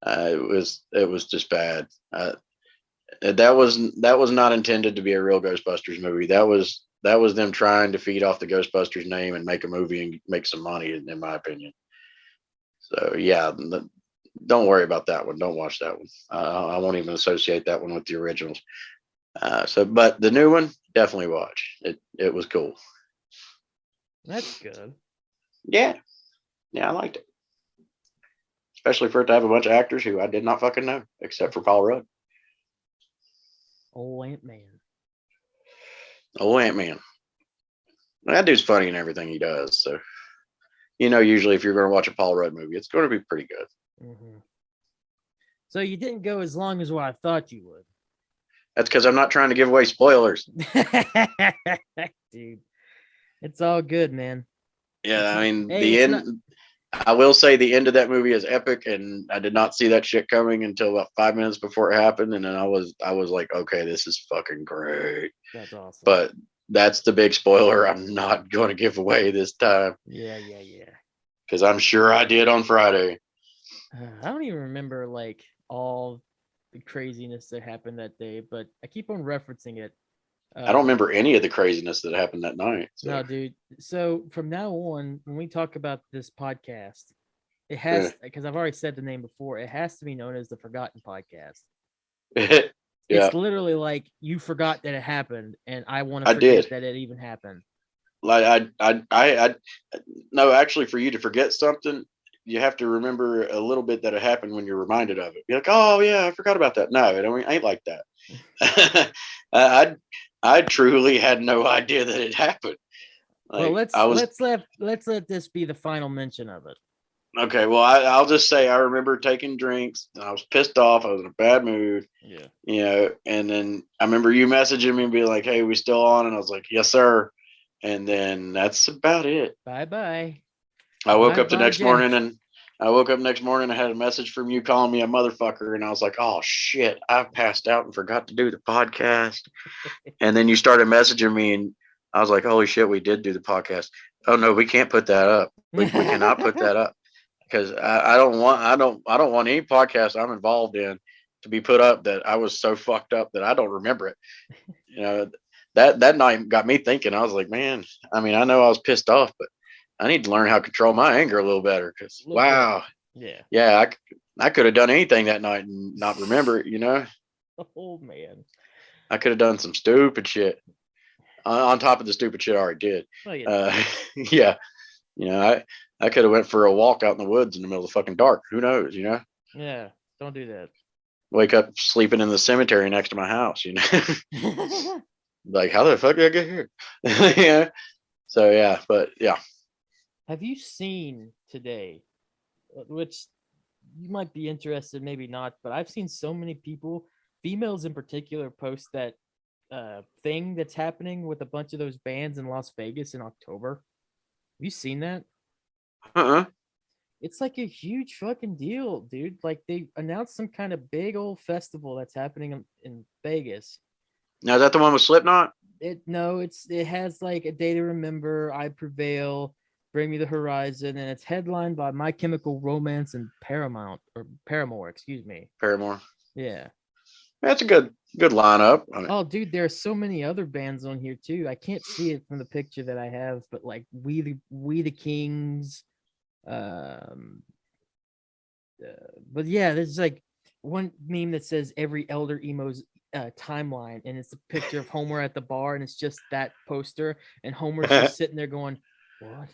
It was just bad. That was not intended to be a real Ghostbusters movie. That was them trying to feed off the Ghostbusters name and make a movie and make some money, in my opinion. So yeah, don't worry about that one. Don't watch that one. I won't even associate that one with the originals. But the new one, definitely watch. It was cool.
That's good.
Yeah, yeah, I liked it, especially for it to have a bunch of actors who I did not fucking know, except for Paul Rudd.
Old Ant Man.
Oh, Ant Man. That dude's funny in everything he does. So usually if you're going to watch a Paul Rudd movie, it's going to be pretty good.
Mm-hmm. So you didn't go as long as what I thought you would.
That's because I'm not trying to give away spoilers.
Dude, it's all good, man.
Yeah, I mean
Hey,
the
it's not.
end. I will say the end of that movie is epic, and I did not see that shit coming until about 5 minutes before it happened, and then I was like, okay, this is fucking great.
That's awesome.
But that's the big spoiler I'm not going to give away this time
Yeah, yeah, yeah.
because I'm sure I did on Friday.
I don't even remember like all the craziness that happened that day, but I keep on referencing it.
I don't
Um,
remember any of the craziness that happened that night. So
no, dude. So from now on, when we talk about this podcast, it
yeah,
has because I've already said the name before. It has to be known as the Forgotten Podcast.
yeah,
It's literally like you forgot that it happened, and I want to
I
forget
did.
that it even happened.
Like I no, actually, for you to forget something, you have to remember a little bit that it happened when you're reminded of it. Be like, oh yeah, I forgot about that. No, it ain't like that. I I truly had no idea that it happened.
Well,
Like I was
let's let this be the final mention of it.
okay. Well, I'll just say I remember taking drinks. And I was pissed off. I was in a bad mood.
Yeah.
And then I remember you messaging me and being like, "Hey, we still on?" And I was like, "Yes, sir." And then that's about it.
Bye bye.
I woke
Bye
up the
bye,
next morning
Jack.
and I woke up next morning. I had a message from you calling me a motherfucker, and I was like, "Oh shit, I passed out and forgot to do the podcast." And then you started messaging me, and I was like, "Holy shit, we did do the podcast." Oh no, we can't put that up. We cannot put that up because I don't want any podcast I'm involved in to be put up that I was so fucked up that I don't remember it. You know that night got me thinking. I was like, man, I mean, I know I was pissed off, but I need to learn how to control my anger a little better. Because
A little bit.
wow,
Yeah.
yeah, I could have done anything that night and not remember it.
Oh man.
I could have done some stupid shit on top of the stupid shit I already did.
Oh yeah.
Uh, yeah, I could have went for a walk out in the woods in the middle of the fucking dark. Who knows?
Yeah, don't do that.
Wake up sleeping in the cemetery next to my house. Like how the fuck did I get here? Yeah. So yeah, but yeah.
Have you seen today, which you might be interested, maybe not, but I've seen so many people, females in particular, post that thing that's happening with a bunch of those bands in Las Vegas in October. Have you seen that?
Uh-uh.
It's like a huge fucking deal, dude. Like they announced some kind of big old festival that's happening in Vegas.
Now is that the one with Slipknot?
It has like A Day to Remember, I Prevail, Bring Me the Horizon, and it's headlined by My Chemical Romance and Paramore, excuse me.
Paramore.
Yeah.
That's a good lineup.
Oh, dude, there are so many other bands on here too. I can't see it from the picture that I have, but like We the Kings, um, but yeah, there's like one meme that says every elder emo's timeline, and it's a picture of Homer at the bar, and it's just that poster, and Homer's just sitting there going, "What?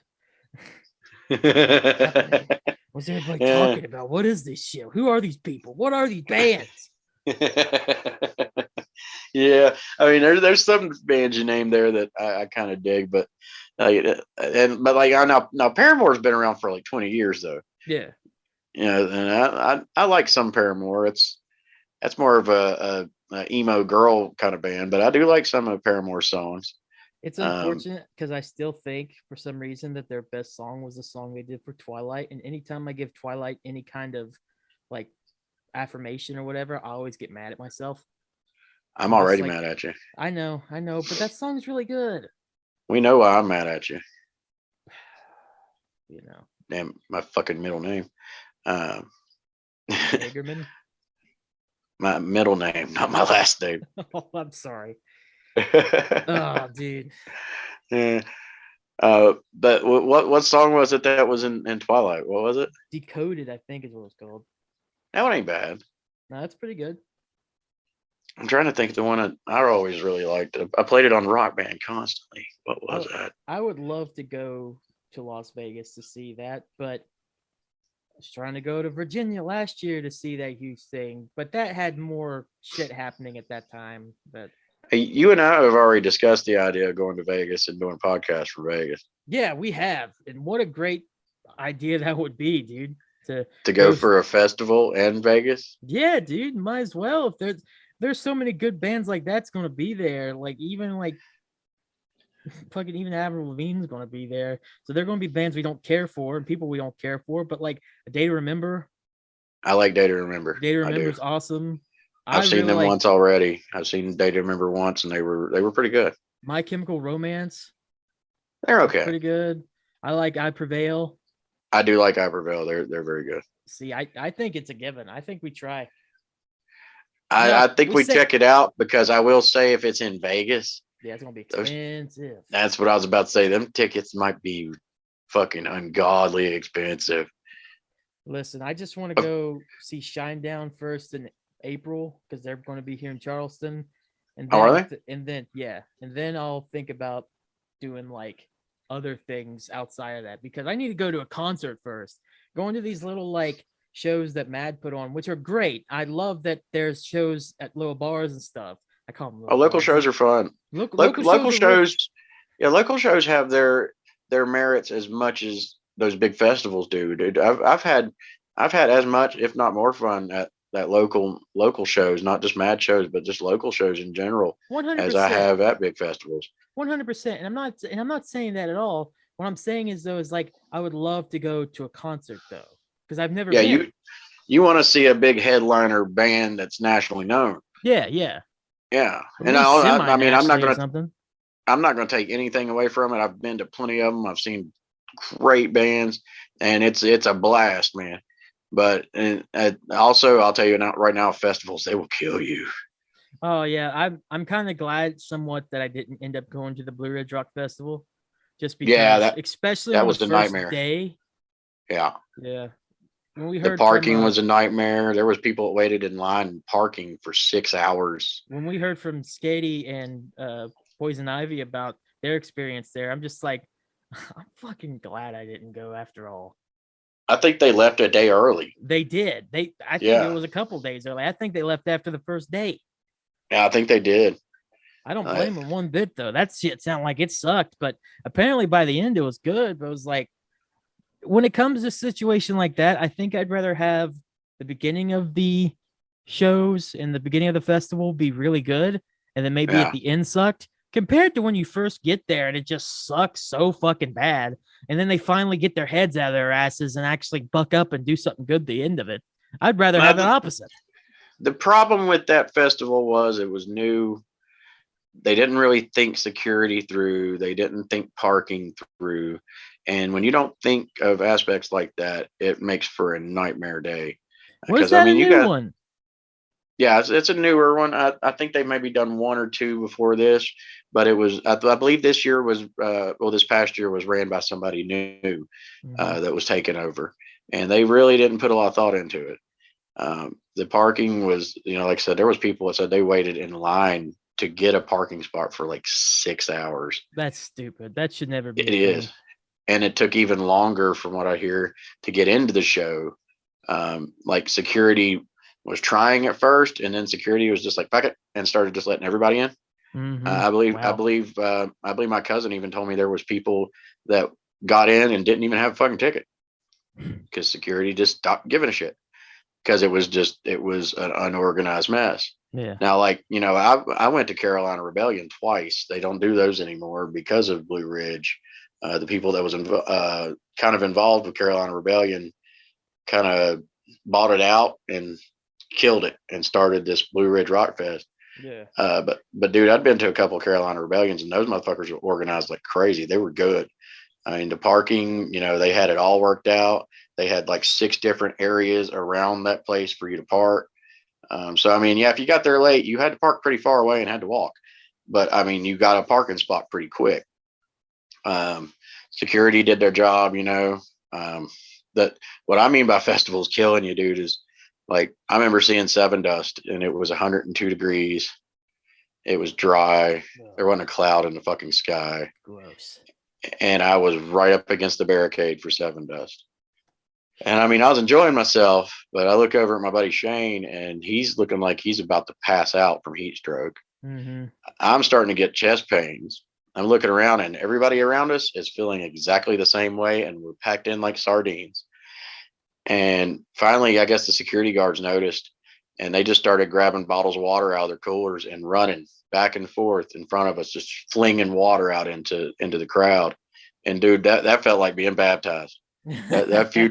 What's happening? What's everybody talking about? What is this shit? Who are these people? What are these bands?"
Yeah, I mean, there's some bands you name there that I kind of dig, but like I know now Paramore's been around for like 20 years though.
Yeah.
And I like some Paramore. That's more of a emo girl kind of band, but I do like some of Paramore's songs.
It's unfortunate because I still think for some reason that their best song was the song they did for Twilight. And anytime I give Twilight any kind of like affirmation or whatever, I always get mad at myself.
I'm already mad at you.
I know, but that song's really good.
We know why I'm mad at you.
Damn,
my fucking middle name.
Hagerman?
My middle name, not my last name.
Oh, I'm sorry. Oh, dude.
Yeah. But what song was it that was in Twilight? What was it?
Decoded, I think is what it's called.
That one ain't bad.
No, that's pretty good.
I'm trying to think of the one I always really liked. I played it on Rock Band constantly. What was that?
I would love to go to Las Vegas to see that, but I was trying to go to Virginia last year to see that huge thing, but that had more shit happening at that time. But
hey, you and I have already discussed the idea of going to Vegas and doing podcasts from Vegas.
Yeah, we have, and what a great idea that would be, dude.
To go for a festival in Vegas.
Yeah, dude, might as well. If there's so many good bands like that's going to be there. Like even like fucking even Avril Lavigne's going to be there. So they're going to be bands we don't care for and people we don't care for. But like A Day to Remember.
I like Day to Remember.
Day to Remember is awesome.
I've seen them once already. I've seen Day to Remember once, and they were pretty good.
My Chemical Romance.
They're okay.
Pretty good. I like I Prevail.
I do like I Prevail. They're very good.
See, I think it's a given. I think we try.
I think we check it out because I will say if it's in Vegas,
yeah, it's gonna be expensive.
That's what I was about to say. Them tickets might be fucking ungodly expensive.
Listen, I just want to go see Shinedown first in April because they're going to be here in Charleston, and then,
are they?
And then I'll think about doing like other things outside of that because I need to go to a concert first. Going to these little like shows that Mad put on, which are great. I love that there's shows at little bars and stuff. I call them
local shows are fun. Local shows, yeah, local shows have their merits as much as those big festivals do, dude. I've had as much, if not more, fun at that local shows, not just Mad shows, but just local shows in general,
100%.
as I have at big festivals.
100%. And I'm not saying that at all. What I'm saying is though is like I would love to go to a concert though because I've never.
Yeah, you want to see a big headliner band that's nationally known.
Yeah.
And I mean, I'm not gonna take anything away from it. I've been to plenty of them. I've seen great bands, and it's a blast, man. But also, I'll tell you right now, festivals, they will kill you.
Oh yeah, I'm kind of glad somewhat that I didn't end up going to the Blue Ridge Rock Festival, just because, especially that was the nightmare day.
Yeah.
When we heard
the parking was a nightmare. There was people that waited in line parking for 6 hours.
When we heard from Skady and Poison Ivy about their experience there, I'm just like, I'm fucking glad I didn't go after all.
I think they left a day early.
They did. I think it
Yeah.
was a couple days early. I think they left after the first day.
Yeah, I think they did.
I don't blame them one bit though. That shit sounded like it sucked, but apparently by the end it was good. But it was like when it comes to a situation like that, I think I'd rather have the beginning of the shows and the beginning of the festival be really good, and then maybe at
Yeah.
the end sucked, compared to when you first get there and it just sucks so fucking bad, and then they finally get their heads out of their asses and actually buck up and do something good at the end of it. I'd rather
Now,
have it opposite.
the problem with that festival was it was new. They didn't really think security through. They didn't think parking through. And when you don't think of aspects like that, it makes for a nightmare day.
Was
Because I
that a
mean, you
new
got
one?
yeah, it's a newer one. I think they maybe done one or two before this, but it was I believe this year was this past year was ran by somebody new
Mm-hmm.
that was taken over, and they really didn't put a lot of thought into it. The parking was, like I said, there was people that said they waited in line to get a parking spot for like 6 hours.
That's stupid. That should never be
It
a thing.
is, and it took even longer, from what I hear, to get into the show. Like security was trying at first, and then security was just like fuck it and started just letting everybody in.
Mm-hmm. Wow.
I believe my cousin even told me there was people that got in and didn't even have a fucking ticket because security just stopped giving a shit because it was an unorganized mess.
Yeah.
Now, like, I went to Carolina Rebellion twice. They don't do those anymore because of Blue Ridge. The people that was kind of involved with Carolina Rebellion kind of bought it out and killed it and started this Blue Ridge Rock Fest.
Yeah.
But dude, I'd been to a couple of Carolina Rebellions, and those motherfuckers were organized like crazy. They were good. I mean, the parking, they had it all worked out. They had like 6 different areas around that place for you to park. So I mean, yeah, if you got there late, you had to park pretty far away and had to walk. But I mean, you got a parking spot pretty quick. Security did their job. That what I mean by festivals killing you, dude, is like I remember seeing Seven Dust, and it was 102 degrees. It was dry. There wasn't a cloud in the fucking sky.
Gross.
And I was right up against the barricade for Seven Dust. And I mean, I was enjoying myself, but I look over at my buddy Shane, and he's looking like he's about to pass out from heat stroke.
Mm-hmm.
I'm starting to get chest pains. I'm looking around, and everybody around us is feeling exactly the same way, and we're packed in like sardines. And finally, I guess the security guards noticed, and they just started grabbing bottles of water out of their coolers and running back and forth in front of us, just flinging water out into the crowd. And dude, that felt like being baptized. That few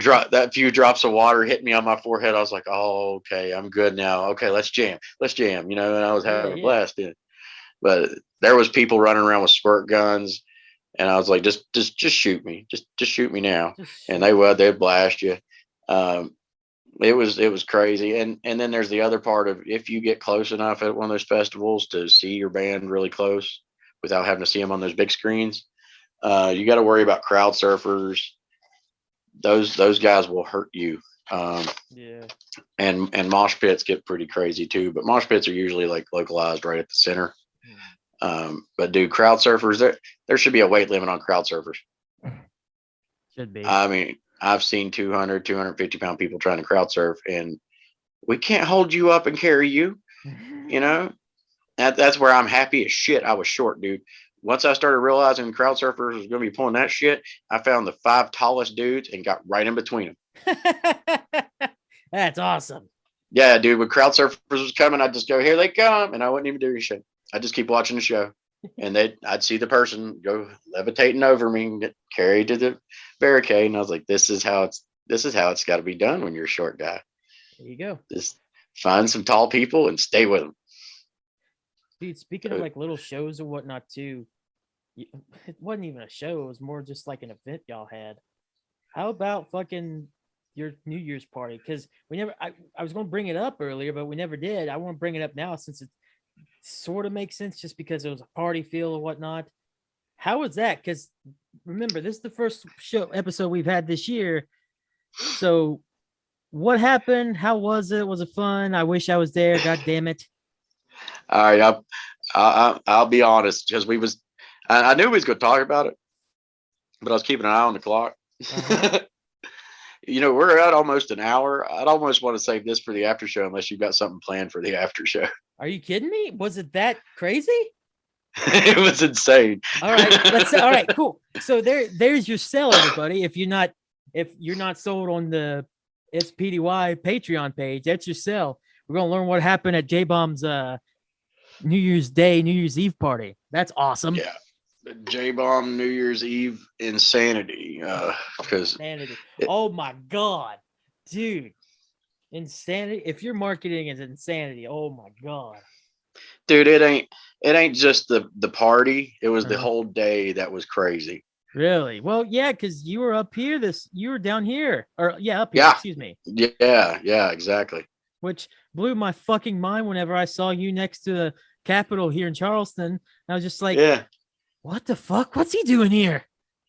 drops of water hit me on my forehead. I was like, oh, okay, I'm good now. Okay, let's jam. And I was having a
Yeah.
blast. But there was people running around with squirt guns, and I was like, just shoot me. Just shoot me now. And they'd blast you. Um, it was crazy. And then there's the other part of, if you get close enough at one of those festivals to see your band really close without having to see them on those big screens, you got to worry about crowd surfers. Those guys will hurt you.
Yeah.
And mosh pits get pretty crazy too, but mosh pits are usually like localized right at the center. But dude, crowd surfers, there should be a weight limit on crowd surfers.
Should be.
I mean, I've seen 250 pound people trying to crowd surf, and we can't hold you up and carry you. That's where I'm happy as shit I was short, dude. Once I started realizing crowd surfers was going to be pulling that shit, I found the 5 tallest dudes and got right in between them.
That's awesome.
Yeah, dude. When crowd surfers was coming, I'd just go, here they come, and I wouldn't even do any shit. I'd just keep watching the show, and I'd see the person go levitating over me and get carried to the barricade, and I was like, this is how it's got to be done when you're a short guy.
There you go.
Just find some tall people and stay with them.
Dude, speaking of like little shows or whatnot too, it wasn't even a show. It was more just like an event y'all had. How about fucking your New Year's party? Because I was going to bring it up earlier, but we never did. I want to bring it up now since it sort of makes sense just because it was a party feel or whatnot. How was that? Because remember, this is the first episode we've had this year. So what happened? How was it? Was it fun? I wish I was there. God damn it.
All right, I'll be honest, because I knew we was going to talk about it, but I was keeping an eye on the clock.
Uh-huh.
We're at almost an hour. I'd almost want to save this for the after show unless you've got something planned for the after show.
Are you kidding me? Was it that crazy?
It was insane.
All right, let's say. All right, cool. So there's your sell, everybody. If you're not sold on the SPDY Patreon page, that's your sell. We're gonna learn what happened at J Bomb's New Year's Eve party. That's awesome.
Yeah. J Bomb New Year's Eve insanity. Because
Insanity. Oh my god, dude. Insanity. If your marketing is insanity, oh my god.
dude, it ain't just the party. It was the whole day that was crazy.
Really? Well, yeah, because you were up here. You were down here, or yeah, up here.
Yeah.
Excuse me.
Yeah, exactly.
Which blew my fucking mind whenever I saw you next to the Capitol here in Charleston. I was just like,
Yeah.
what the fuck? What's he doing here?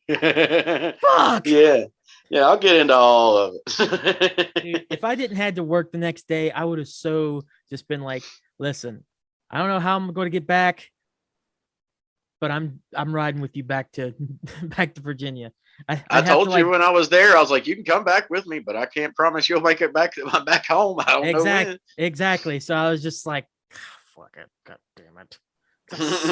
Fuck.
Yeah. Yeah, I'll get into all of it.
Dude, if I didn't had to work the next day, I would have so just been like, listen, I don't know how I'm going to get back, but I'm riding with you back to Virginia.
I told you when I was there, I was like, you can come back with me, but I can't promise you'll make it back home. I don't know when.
Exactly. So I was just like, fuck it. God damn it.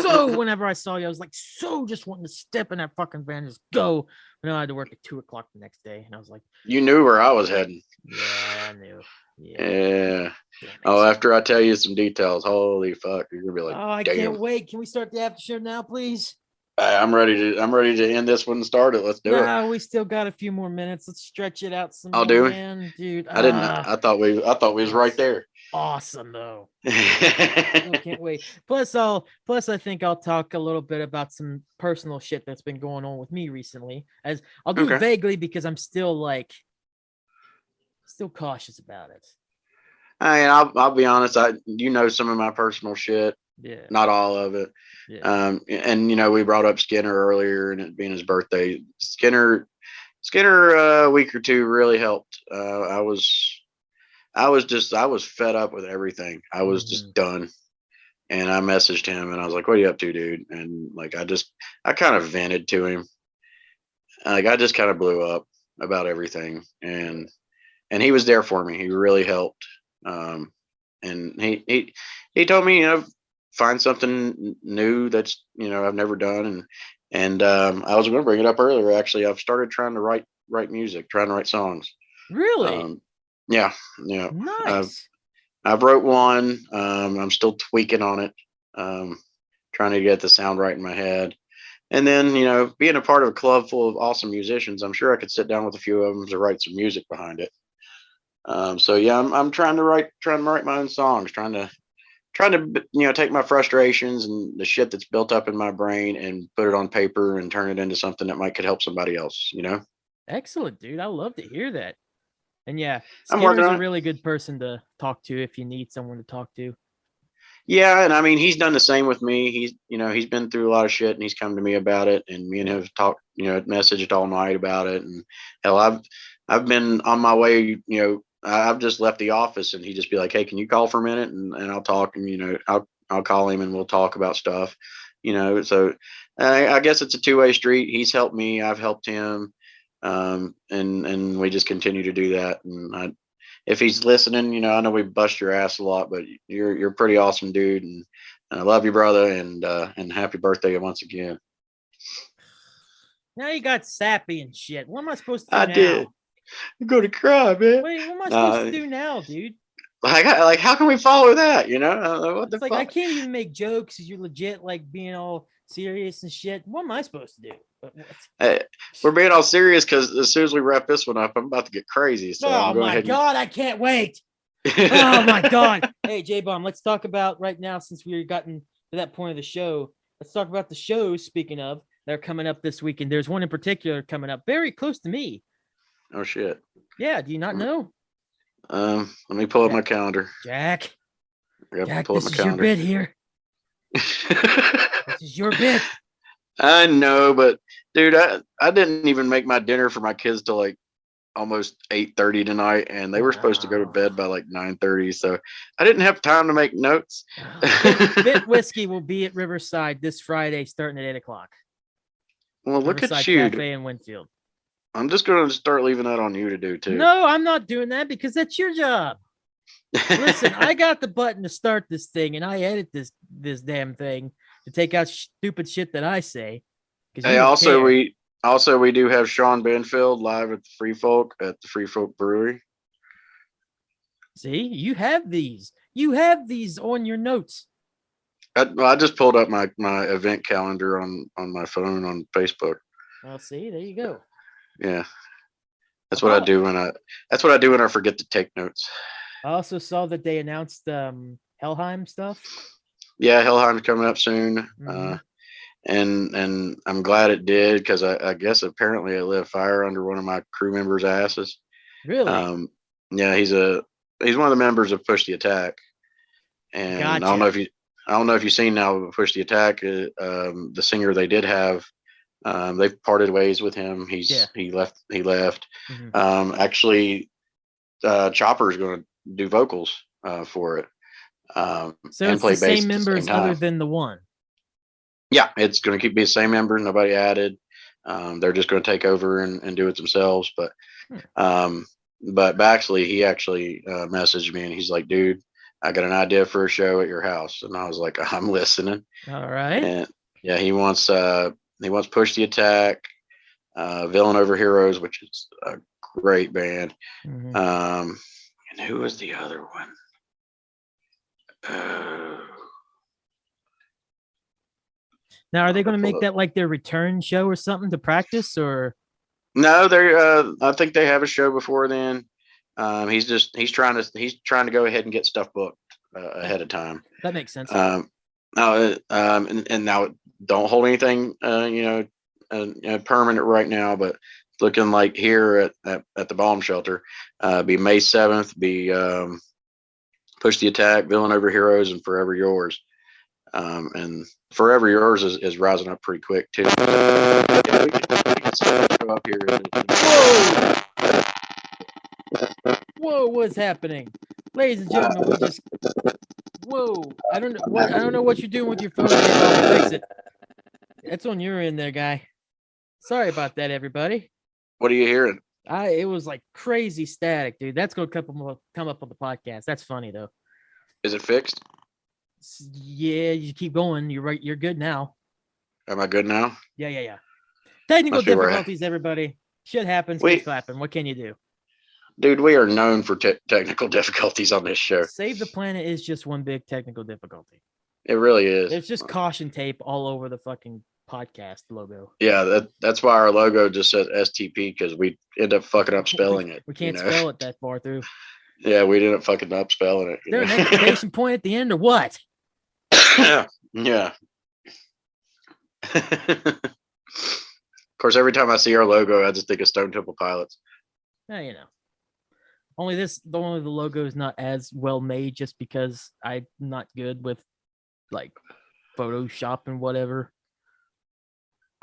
So whenever I saw you, I was like, so just wanting to step in that fucking van and just go. But no, I had to work at 2:00 the next day. And I was like,
you knew where I was heading.
Yeah, I knew.
Yeah. Oh, after I tell you some details, holy fuck, you're gonna be like,
oh, I can't wait. Can we start the after show now, please?
I'm ready to end this one and start it. Let's do it.
No, we still got a few more minutes. Let's stretch it out some
more,
do man, dude.
I didn't. I thought we was right there.
Awesome though. I can't wait. Plus, I think I'll talk a little bit about some personal shit that's been going on with me recently. As I'll do it vaguely because I'm still cautious about it.
I mean, I'll be honest. Some of my personal shit.
Yeah.
Not all of it. Yeah. And we brought up Skinner earlier, and it being his birthday. Skinner, a week or two really helped. I was fed up with everything. I was just done. And I messaged him and I was like, what are you up to, dude? And like, I kind of vented to him. Like, I just kind of blew up about everything. And he was there for me. He really helped. And he told me, find something new that's, I've never done. And I was going to bring it up earlier. Actually, I've started trying to write music, trying to write songs.
Really?
Yeah.
Nice.
I've wrote one. I'm still tweaking on it, trying to get the sound right in my head. And then, being a part of a club full of awesome musicians, I'm sure I could sit down with a few of them to write some music behind it. So yeah, I'm trying to write my own songs, trying to take my frustrations and the shit that's built up in my brain and put it on paper and turn it into something that could help somebody else.
Excellent, dude. I love to hear that. And yeah,
Skinner's
a really good person to talk to if you need someone to talk to.
Yeah, and I mean, he's done the same with me. He's been through a lot of shit, and he's come to me about it, and me and him have talked, messaged all night about it. And hell, I've been on my way. I've just left the office, and he'd just be like, "Hey, can you call for a minute?" And I'll talk, and I'll call him, and we'll talk about stuff. So I guess it's a two-way street. He's helped me, I've helped him. And we just continue to do that. And if he's listening, I know we bust your ass a lot, but you're a pretty awesome dude, and I love you, brother, and happy birthday once again.
Now you got sappy and shit. What am I supposed to do
now? Did. I'm going to cry, man.
Wait, what am I supposed to do now, dude?
Like, how can we follow that? What the
fuck?
I
can't even make jokes. You're legit like being all serious and shit. What am I supposed to do?
Hey, we're being all serious because as soon as we wrap this one up, I'm about to get crazy. So
oh my god, I can't wait. Oh my god. Hey, J-Bomb, let's talk about right now, since we've gotten to that point of the show. Let's talk about the shows, speaking of, that are coming up this weekend. There's one in particular coming up very close to me.
Oh shit.
Yeah, do you not know?
Let me pull up my calendar.
Jack,
pull
this is your bit here. This is your bit.
I know, but dude, I didn't even make my dinner for my kids till like almost 8:30 tonight, and they were supposed to go to bed by like 9:30, so I didn't have time to make notes.
Bit Whiskey will be at Riverside this Friday starting at 8:00.
Well, look at
Riverside
you.
Cafe in Winfield.
I'm just going to start leaving that on you to do too.
No, I'm not doing that because that's your job. Listen, I got the button to start this thing, and I edit this damn thing to take out stupid shit that I say.
Hey, we do have Sean Banfield live at the Free Folk Brewery.
See, you have these. You have these on your notes.
I just pulled up my event calendar on my phone on Facebook.
Well, see, there you go.
Yeah, that's what I do when I forget to take notes.
I also saw that they announced Helheim stuff.
Yeah, Helheim's coming up soon,
Mm-hmm.
and I'm glad it did because I guess apparently it lit a fire under one of my crew members' asses.
Really?
Yeah, he's one of the members of Push the Attack, and
Gotcha.
I don't know if you've seen now Push the Attack. The singer they did have, they've parted ways with him. He left. Mm-hmm. Actually, Chopper's going to do vocals for it.
So
and
it's
play
the same
bass
members other than the one.
Yeah, it's going to be the same members. Nobody added. They're just going to take over and do it themselves. But Baxley, he actually messaged me and he's like, "Dude, I got an idea for a show at your house." And I was like, "I'm listening."
All right.
And yeah, he wants Push the Attack, Villain Over Heroes, which is a great band.
Mm-hmm.
And who was the other one?
Now, are they going to make that like their return show or something to practice, or?
No, I think they have a show before then. He's trying to go ahead and get stuff booked ahead of time.
That makes sense.
And now don't hold anything permanent right now, but looking like here at the bomb shelter, be May 7th, be Push the Attack, Villain Over Heroes, and Forever Yours. And Forever Yours is rising up pretty quick too. Yeah, we can go up here.
Whoa, what's happening? Ladies and gentlemen, we just I don't know what you're doing with your phone. Fix it. That's on your end there, guy. Sorry about that, everybody.
What are you hearing?
It was like crazy static, dude. That's gonna come up on the podcast. That's funny though.
Is it fixed?
Yeah, you keep going. You're right. You're good now.
Am I good now?
Yeah. Technical difficulties, everybody. Shit happens. Keeps clapping. What can you do?
Dude, we are known for technical difficulties on this show.
Save the Planet is just one big technical difficulty.
It really is.
There's just caution tape all over the fucking podcast logo.
Yeah, that's why our logo just says STP, because we end up fucking up spelling it.
We can't spell it that far through.
Yeah, we ended up fucking up spelling it.
Is there an exclamation point at the end or what?
Yeah. Of course, every time I see our logo, I just think of Stone Temple Pilots.
Yeah, Only the logo is not as well made just because I'm not good with like Photoshop and whatever.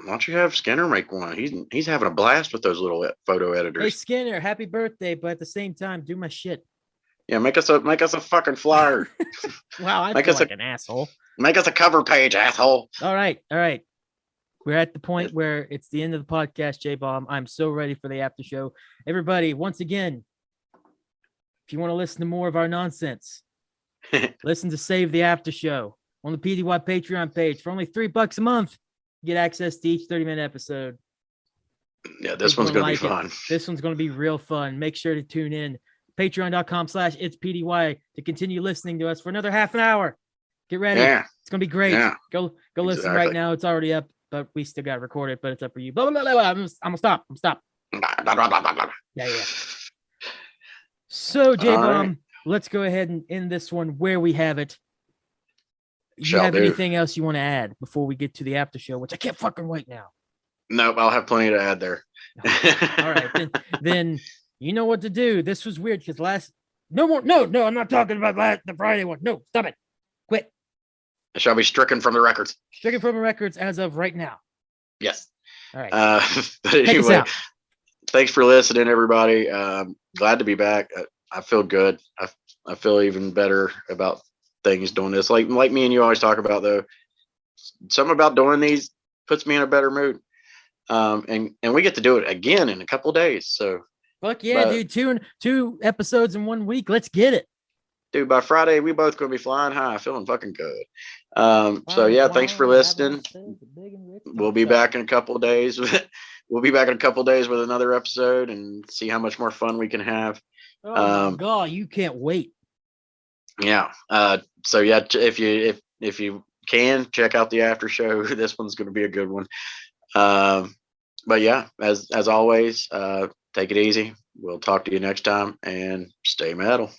Why don't you have Skinner make one? He's having a blast with those little photo editors.
Hey Skinner, happy birthday! But at the same time, do my shit.
Yeah, make us a fucking flyer.
Wow, I feel like an asshole.
Make us a cover page, asshole.
All right. We're at the point where it's the end of the podcast, J-Bomb. I'm so ready for the after show. Everybody, once again, if you want to listen to more of our nonsense, listen to Save the After Show on the PDY Patreon page. For only $3 a month, you get access to each 30-minute episode.
Yeah, this one's going to be fun.
This one's going to be real fun. Make sure to tune in. Patreon.com/itspdy to continue listening to us for another half an hour. Get ready. Yeah. It's going to be great. Yeah. Go listen right now. It's already up, but we still got to record it, but it's up for you. Blah, blah, blah, blah. I'm going to stop. Yeah. So, J-Bomb, let's go ahead and end this one where we have it. You have anything else you want to add before we get to the after show, which I can't fucking wait now?
Nope, I'll have plenty to add there.
All right, then you know what to do. This was weird because no, I'm not talking about the Friday one. No, stop it. Quit.
It shall be stricken from the records.
Stricken from the records as of right now.
Yes.
All right.
But anyway, thanks for listening, everybody. Glad to be back. I feel good. I feel even better about things doing this. Like me and you always talk about, though. Something about doing these puts me in a better mood. And we get to do it again in a couple days. So
Fuck yeah,
but
dude. Two episodes in 1 week. Let's get it.
dude, by Friday we both gonna be flying high, feeling fucking good. So
Flying
yeah, thanks for
high, have
listening.
myself a big and rich.
We'll
Oh,
be
sorry.
back in a couple of days. We'll be back in a couple of days with another episode and see how much more fun we can have.
Oh my god, you can't wait.
Yeah. So yeah, if you can check out the after show, this one's going to be a good one. But yeah, as always, take it easy. We'll talk to you next time and stay metal.